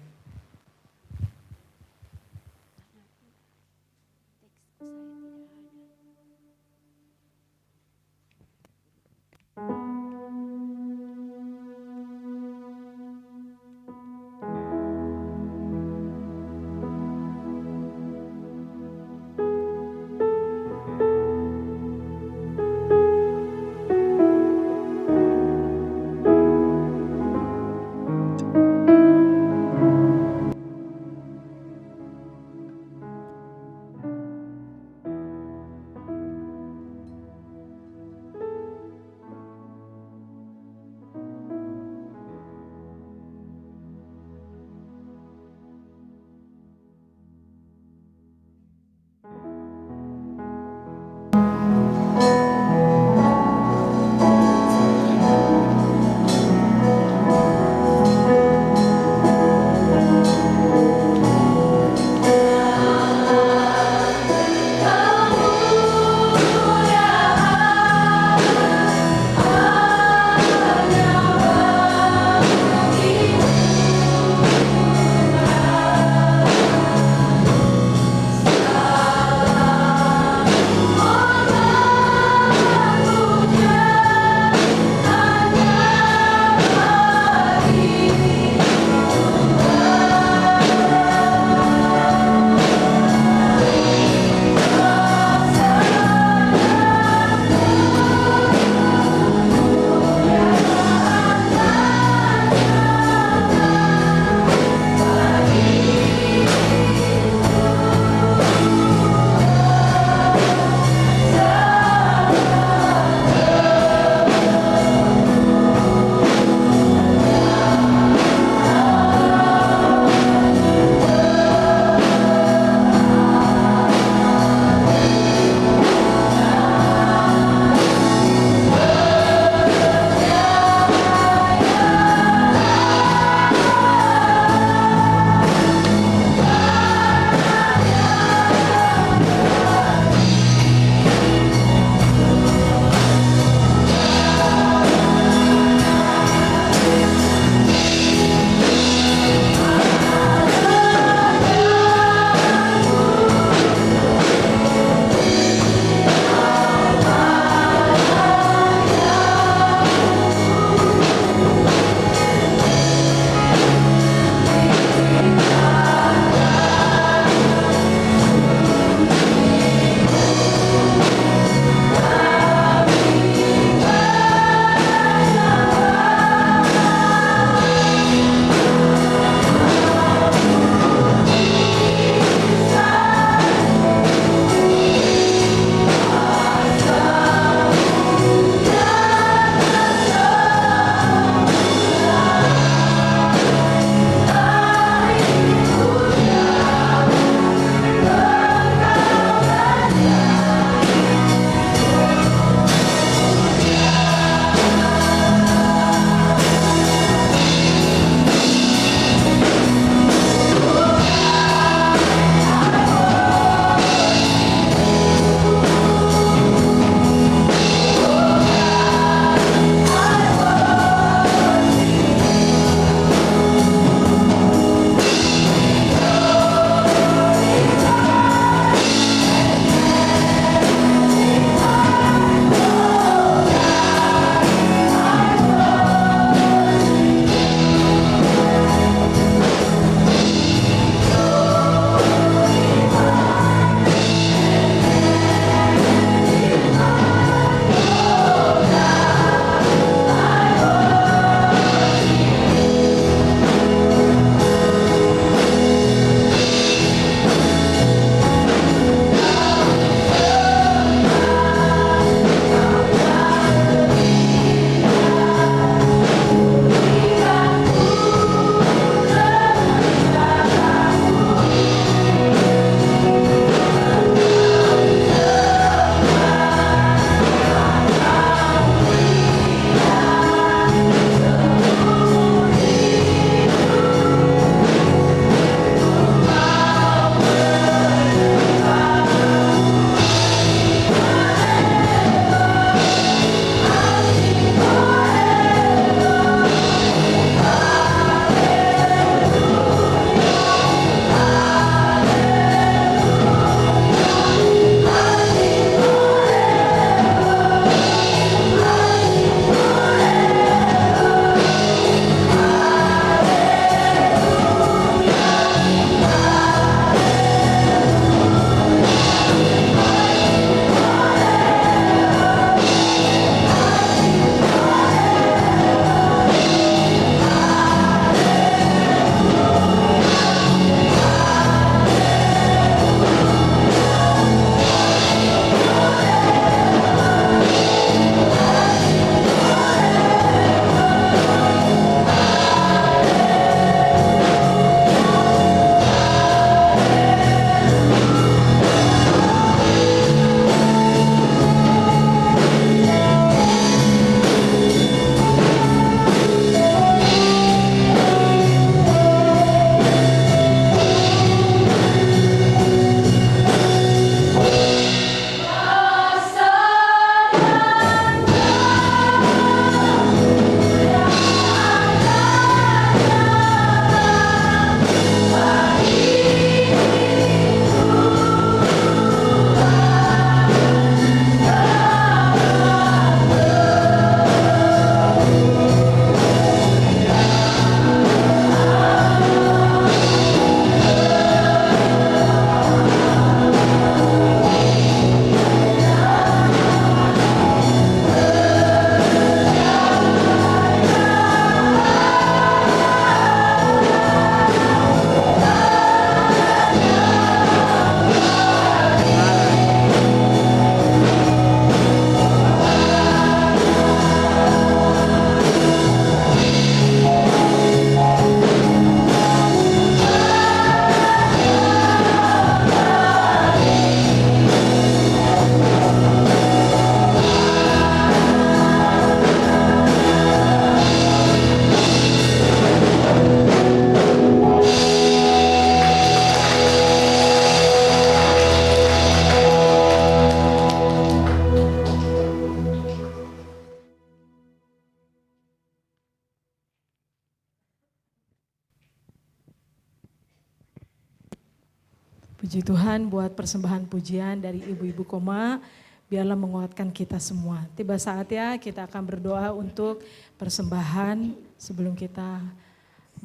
Puji Tuhan buat persembahan pujian dari Ibu-Ibu Koma, biarlah menguatkan kita semua. Tiba saatnya kita akan berdoa untuk persembahan sebelum kita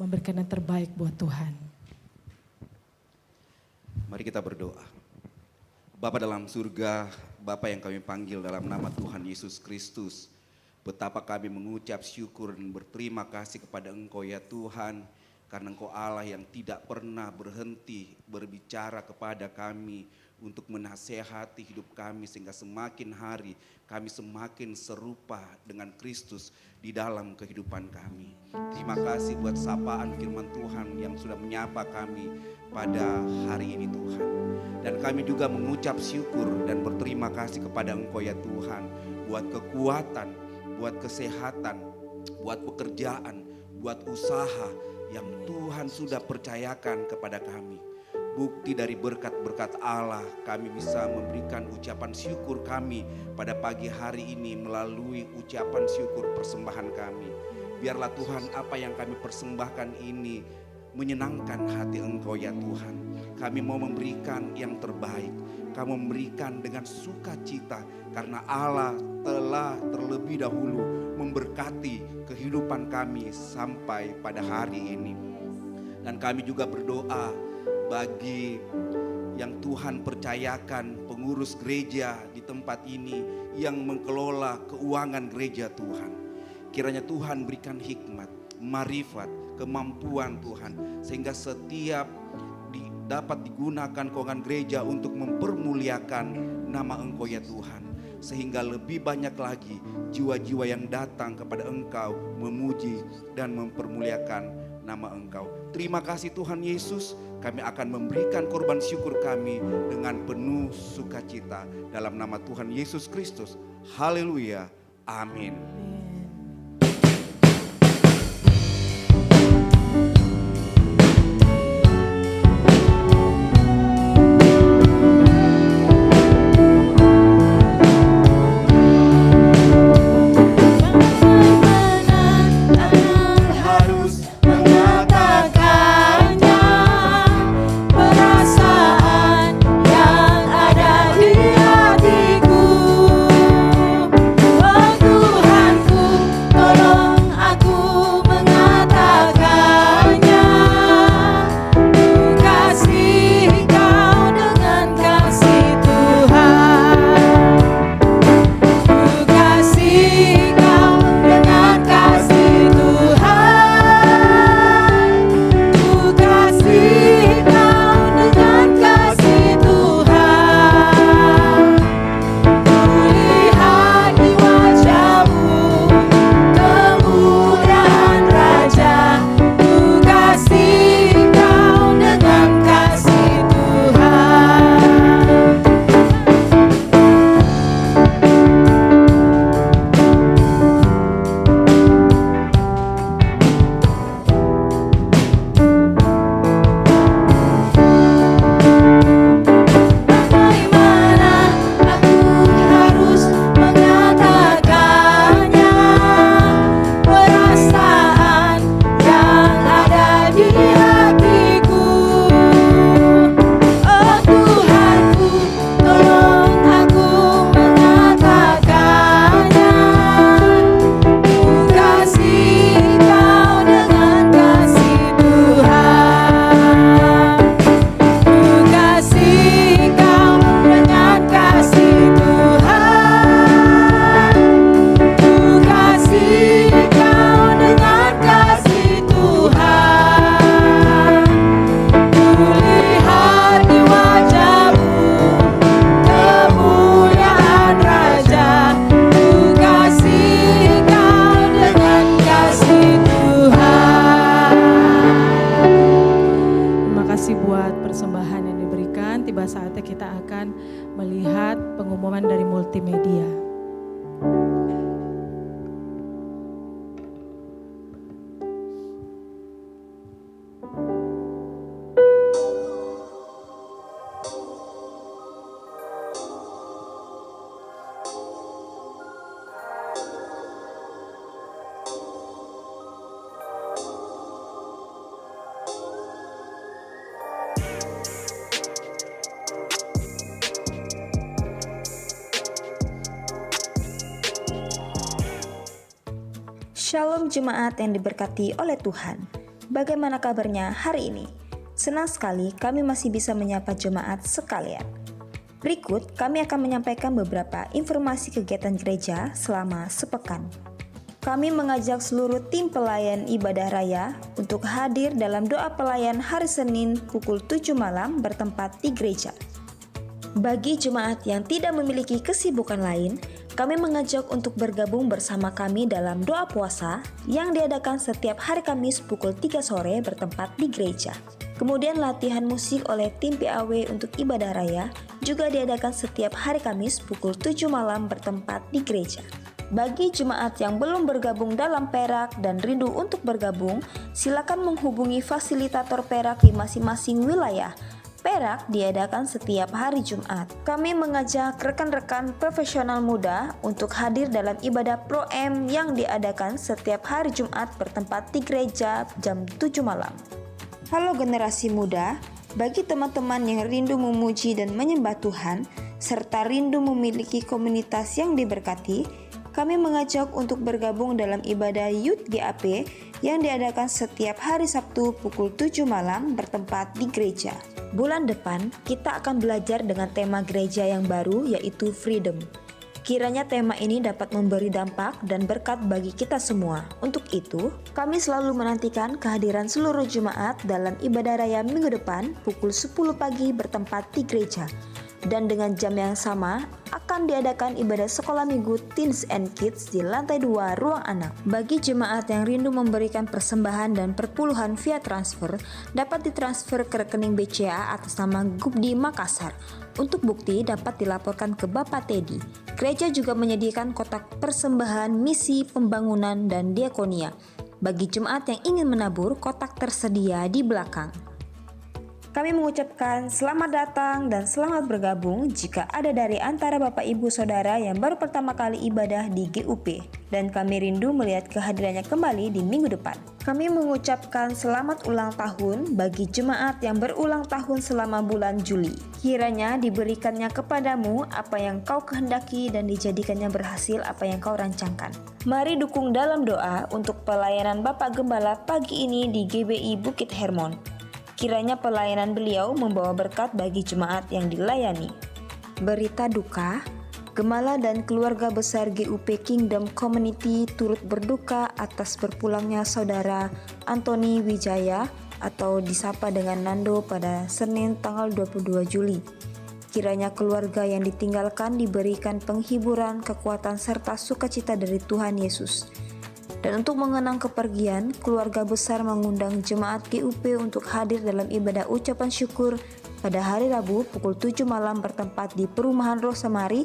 memberikan yang terbaik buat Tuhan. Mari kita berdoa. Bapa dalam surga, Bapa yang kami panggil dalam nama Tuhan Yesus Kristus, betapa kami mengucap syukur dan berterima kasih kepada Engkau ya Tuhan, karena Engkau Allah yang tidak pernah berhenti berbicara kepada kami untuk menasehati hidup kami sehingga semakin hari kami semakin serupa dengan Kristus di dalam kehidupan kami. Terima kasih buat sapaan firman Tuhan yang sudah menyapa kami pada hari ini Tuhan. Dan kami juga mengucap syukur dan berterima kasih kepada Engkau ya Tuhan, buat kekuatan, buat kesehatan, buat pekerjaan, buat usaha yang Tuhan sudah percayakan kepada kami. Bukti dari berkat-berkat Allah, kami bisa memberikan ucapan syukur kami pada pagi hari ini melalui ucapan syukur persembahan kami. Biarlah Tuhan apa yang kami persembahkan ini menyenangkan hati Engkau ya Tuhan. Kami mau memberikan yang terbaik. Kami memberikan dengan sukacita karena Allah telah terlebih dahulu memberkati kehidupan kami sampai pada hari ini. Dan kami juga berdoa bagi yang Tuhan percayakan pengurus gereja di tempat ini yang mengelola keuangan gereja Tuhan. Kiranya Tuhan berikan hikmat, marifat, kemampuan Tuhan sehingga setiap dapat digunakan keuangan gereja untuk mempermuliakan nama Engkau ya Tuhan. Sehingga lebih banyak lagi jiwa-jiwa yang datang kepada Engkau memuji dan mempermuliakan nama Engkau. Terima kasih Tuhan Yesus, kami akan memberikan korban syukur kami dengan penuh sukacita dalam nama Tuhan Yesus Kristus. Haleluya, amin. Tuhan ku Shalom jemaat yang diberkati oleh Tuhan. Bagaimana kabarnya hari ini? Senang sekali kami masih bisa menyapa jemaat sekalian. Berikut kami akan menyampaikan beberapa informasi kegiatan gereja selama sepekan. Kami mengajak seluruh tim pelayan ibadah raya untuk hadir dalam doa pelayan hari Senin pukul 7 malam bertempat di gereja. Bagi jemaat yang tidak memiliki kesibukan lain, kami mengajak untuk bergabung bersama kami dalam doa puasa yang diadakan setiap hari Kamis pukul 3 sore bertempat di gereja. Kemudian latihan musik oleh tim PAW untuk ibadah raya juga diadakan setiap hari Kamis pukul 7 malam bertempat di gereja. Bagi jemaat yang belum bergabung dalam Perak dan rindu untuk bergabung, silakan menghubungi fasilitator Perak di masing-masing wilayah. Perak diadakan setiap hari Jumat. Kami mengajak rekan-rekan profesional muda untuk hadir dalam ibadah Pro-M yang diadakan setiap hari Jumat bertempat di gereja jam 7 malam. Halo generasi muda, bagi teman-teman yang rindu memuji dan menyembah Tuhan, serta rindu memiliki komunitas yang diberkati, kami mengajak untuk bergabung dalam ibadah Youth GAP yang diadakan setiap hari Sabtu pukul 7 malam bertempat di gereja. Bulan depan, kita akan belajar dengan tema gereja yang baru yaitu Freedom. Kiranya tema ini dapat memberi dampak dan berkat bagi kita semua. Untuk itu, kami selalu menantikan kehadiran seluruh jemaat dalam ibadah raya minggu depan pukul 10 pagi bertempat di gereja. Dan dengan jam yang sama, akan diadakan ibadah sekolah minggu Teens and Kids di lantai 2 ruang anak. Bagi jemaat yang rindu memberikan persembahan dan perpuluhan via transfer, dapat ditransfer ke rekening BCA atas nama Gubdi Makassar. Untuk bukti dapat dilaporkan ke Bapak Teddy. Gereja juga menyediakan kotak persembahan misi pembangunan dan diakonia. Bagi jemaat yang ingin menabur, kotak tersedia di belakang. Kami mengucapkan selamat datang dan selamat bergabung jika ada dari antara Bapak Ibu Saudara yang baru pertama kali ibadah di GUP dan kami rindu melihat kehadirannya kembali di minggu depan. Kami mengucapkan selamat ulang tahun bagi jemaat yang berulang tahun selama bulan Juli. Kiranya diberikannya kepadamu apa yang kau kehendaki dan dijadikannya berhasil apa yang kau rancangkan. Mari dukung dalam doa untuk pelayanan Bapak Gembala pagi ini di GBI Bukit Hermon. Kiranya pelayanan beliau membawa berkat bagi jemaat yang dilayani. Berita duka, Gembala dan keluarga besar GUP Kingdom Community turut berduka atas berpulangnya saudara Antoni Wijaya atau disapa dengan Nando pada Senin tanggal 22 Juli. Kiranya keluarga yang ditinggalkan diberikan penghiburan, kekuatan serta sukacita dari Tuhan Yesus. Dan untuk mengenang kepergian, keluarga besar mengundang jemaat GUP untuk hadir dalam ibadah ucapan syukur pada hari Rabu pukul 7 malam bertempat di Perumahan Rosamari,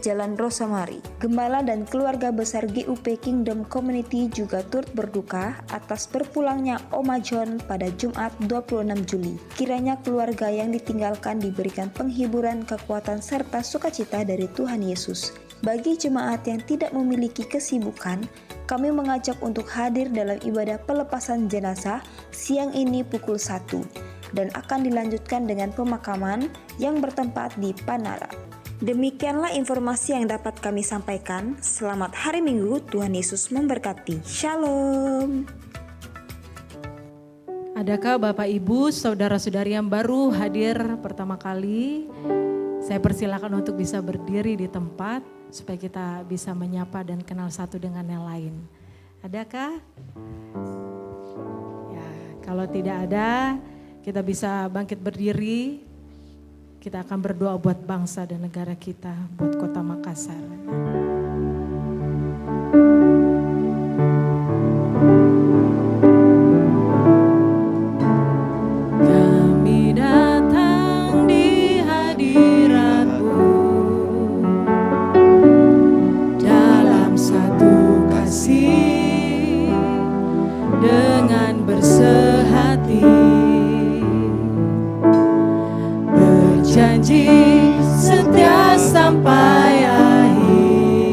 Jalan Rosamari. Gembala dan keluarga besar GUP Kingdom Community juga turut berduka atas berpulangnya Oma John pada Jumat 26 Juli. Kiranya keluarga yang ditinggalkan diberikan penghiburan, kekuatan serta sukacita dari Tuhan Yesus. Bagi jemaat yang tidak memiliki kesibukan, kami mengajak untuk hadir dalam ibadah pelepasan jenazah siang ini pukul 1 dan akan dilanjutkan dengan pemakaman yang bertempat di Panara. Demikianlah informasi yang dapat kami sampaikan. Selamat hari Minggu, Tuhan Yesus memberkati. Shalom. Adakah Bapak Ibu, saudara-saudari yang baru hadir pertama kali? Saya persilakan untuk bisa berdiri di tempat supaya kita bisa menyapa dan kenal satu dengan yang lain. Adakah? Ya, kalau tidak ada, kita bisa bangkit berdiri. Kita akan berdoa buat bangsa dan negara kita, buat kota Makassar. Kami datang di hadirat-Mu dalam satu kasih dengan bersehati. Janji setia sampai akhir.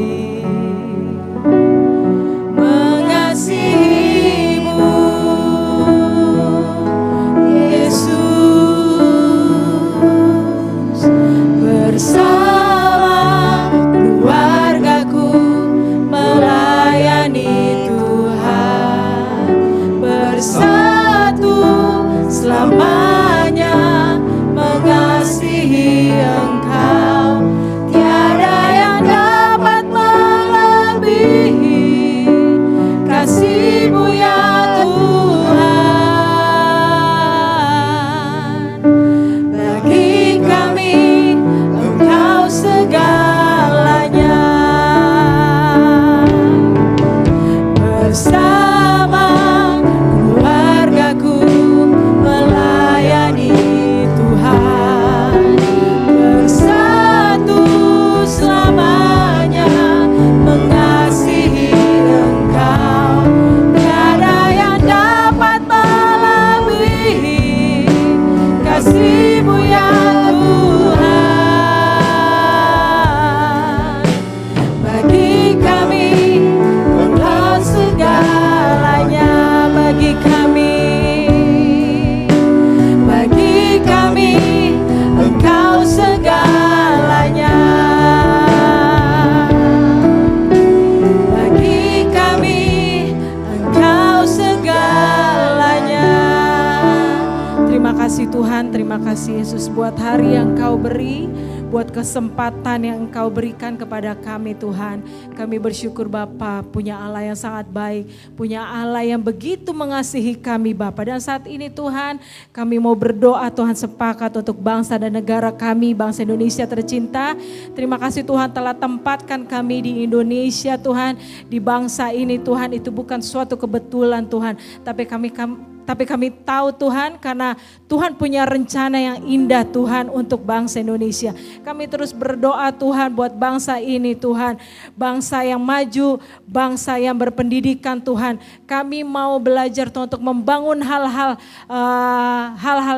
terima kasih Yesus buat hari yang Engkau beri, buat kesempatan yang Engkau berikan kepada kami Tuhan. Kami bersyukur Bapa punya Allah yang sangat baik, punya Allah yang begitu mengasihi kami Bapa. Dan saat ini Tuhan, kami mau berdoa Tuhan sepakat untuk bangsa dan negara kami, bangsa Indonesia tercinta. Terima kasih Tuhan telah tempatkan kami di Indonesia Tuhan, di bangsa ini Tuhan. Itu bukan suatu kebetulan Tuhan, tapi kami tahu Tuhan, karena Tuhan punya rencana yang indah Tuhan untuk bangsa Indonesia. Kami terus berdoa Tuhan buat bangsa ini Tuhan, bangsa yang maju, bangsa yang berpendidikan Tuhan. Kami mau belajar Tuhan untuk membangun hal-hal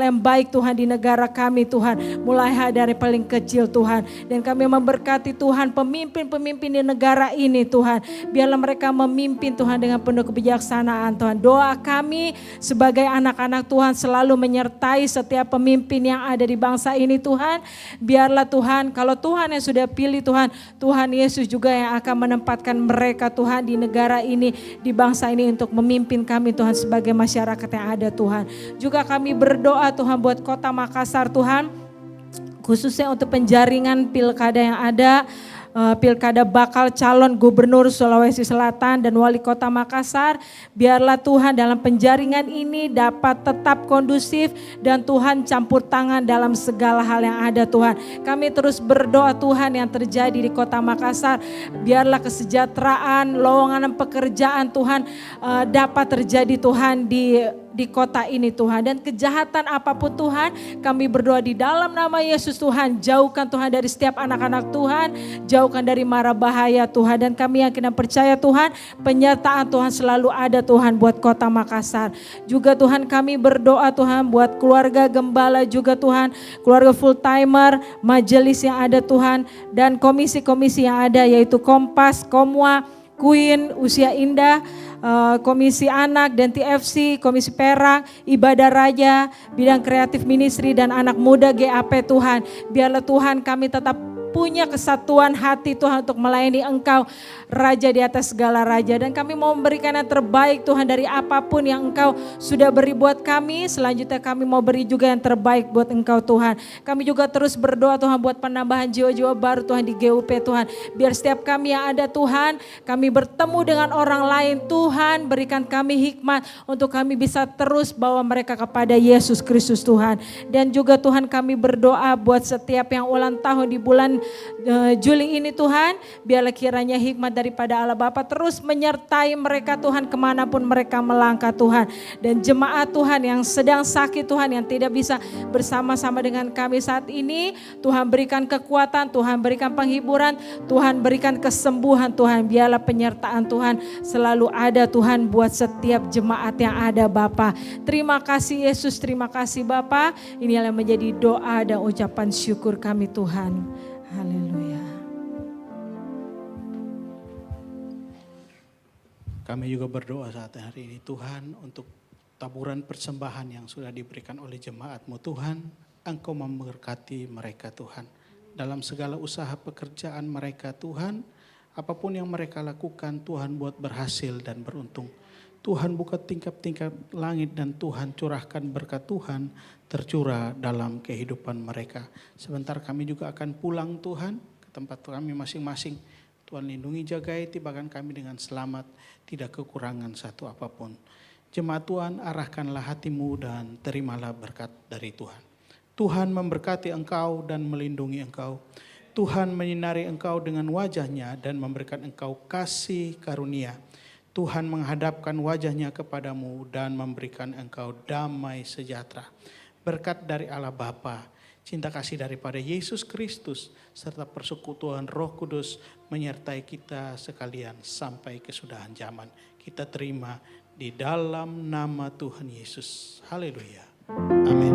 yang baik Tuhan di negara kami Tuhan, mulai dari paling kecil Tuhan. Dan kami memberkati Tuhan pemimpin-pemimpin di negara ini Tuhan, biarlah mereka memimpin Tuhan dengan penuh kebijaksanaan Tuhan. Doa kami sebagai anak-anak Tuhan selalu menyertai setiap pemimpin yang ada di bangsa ini Tuhan. Biarlah Tuhan, kalau Tuhan yang sudah pilih Tuhan, Tuhan Yesus juga yang akan menempatkan mereka Tuhan di negara ini, di bangsa ini untuk memimpin kami Tuhan sebagai masyarakat yang ada Tuhan. Juga kami berdoa Tuhan buat kota Makassar Tuhan, khususnya untuk penjaringan pilkada yang ada. Pilkada bakal calon gubernur Sulawesi Selatan dan wali kota Makassar. Biarlah Tuhan dalam penjaringan ini dapat tetap kondusif dan Tuhan campur tangan dalam segala hal yang ada Tuhan. Kami terus berdoa Tuhan yang terjadi di kota Makassar, biarlah kesejahteraan, lowongan pekerjaan Tuhan dapat terjadi Tuhan di kota ini Tuhan. Dan kejahatan apapun Tuhan, kami berdoa di dalam nama Yesus Tuhan, jauhkan Tuhan dari setiap anak-anak Tuhan, jauhkan dari mara bahaya Tuhan. Dan kami yakin dan percaya Tuhan, penyertaan Tuhan selalu ada Tuhan buat kota Makassar. Juga Tuhan kami berdoa Tuhan buat keluarga gembala juga Tuhan, keluarga full timer, majelis yang ada Tuhan, dan komisi-komisi yang ada yaitu Kompas, Komwa, Queen, Usia Indah, Komisi Anak dan TFC, Komisi Perak, Ibadah Raja, Bidang Kreatif Ministry dan Anak Muda GAP Tuhan. Biarlah Tuhan kami tetap punya kesatuan hati Tuhan untuk melayani Engkau, Raja di atas segala raja. Dan kami mau memberikan yang terbaik Tuhan dari apapun yang Engkau sudah beri buat kami. Selanjutnya kami mau beri juga yang terbaik buat Engkau Tuhan. Kami juga terus berdoa Tuhan buat penambahan jiwa-jiwa baru Tuhan di GUP Tuhan. Biar setiap kami yang ada Tuhan, kami bertemu dengan orang lain Tuhan, berikan kami hikmat untuk kami bisa terus bawa mereka kepada Yesus Kristus Tuhan. Dan juga Tuhan kami berdoa buat setiap yang ulang tahun di bulan Juli ini Tuhan, biarlah kiranya hikmat daripada Allah Bapa terus menyertai mereka Tuhan kemanapun mereka melangkah Tuhan. Dan jemaat Tuhan yang sedang sakit Tuhan, yang tidak bisa bersama-sama dengan kami saat ini, Tuhan berikan kekuatan, Tuhan berikan penghiburan, Tuhan berikan kesembuhan Tuhan. Biarlah penyertaan Tuhan selalu ada Tuhan buat setiap jemaat yang ada Bapa. Terima kasih Yesus, terima kasih Bapa. Inilah yang menjadi doa dan ucapan syukur kami Tuhan. Haleluya. Kami juga berdoa saat hari ini Tuhan untuk taburan persembahan yang sudah diberikan oleh jemaat-Mu Tuhan. Engkau memberkati mereka Tuhan. Dalam segala usaha pekerjaan mereka Tuhan, apapun yang mereka lakukan Tuhan buat berhasil dan beruntung. Tuhan buka tingkap-tingkap langit dan Tuhan curahkan berkat Tuhan tercurah dalam kehidupan mereka. Sebentar kami juga akan pulang Tuhan ke tempat kami masing-masing. Tuhan lindungi, jagai, tibakan kami dengan selamat, tidak kekurangan satu apapun. Jemaat Tuhan, arahkanlah hatimu dan terimalah berkat dari Tuhan. Tuhan memberkati engkau dan melindungi engkau. Tuhan menyinari engkau dengan wajahnya dan memberikan engkau kasih karunia. Tuhan menghadapkan wajahnya kepadamu dan memberikan engkau damai sejahtera. Berkat dari Allah Bapa, cinta kasih daripada Yesus Kristus, serta persekutuan Roh Kudus menyertai kita sekalian sampai kesudahan zaman. Kita terima di dalam nama Tuhan Yesus. Haleluya. Amin.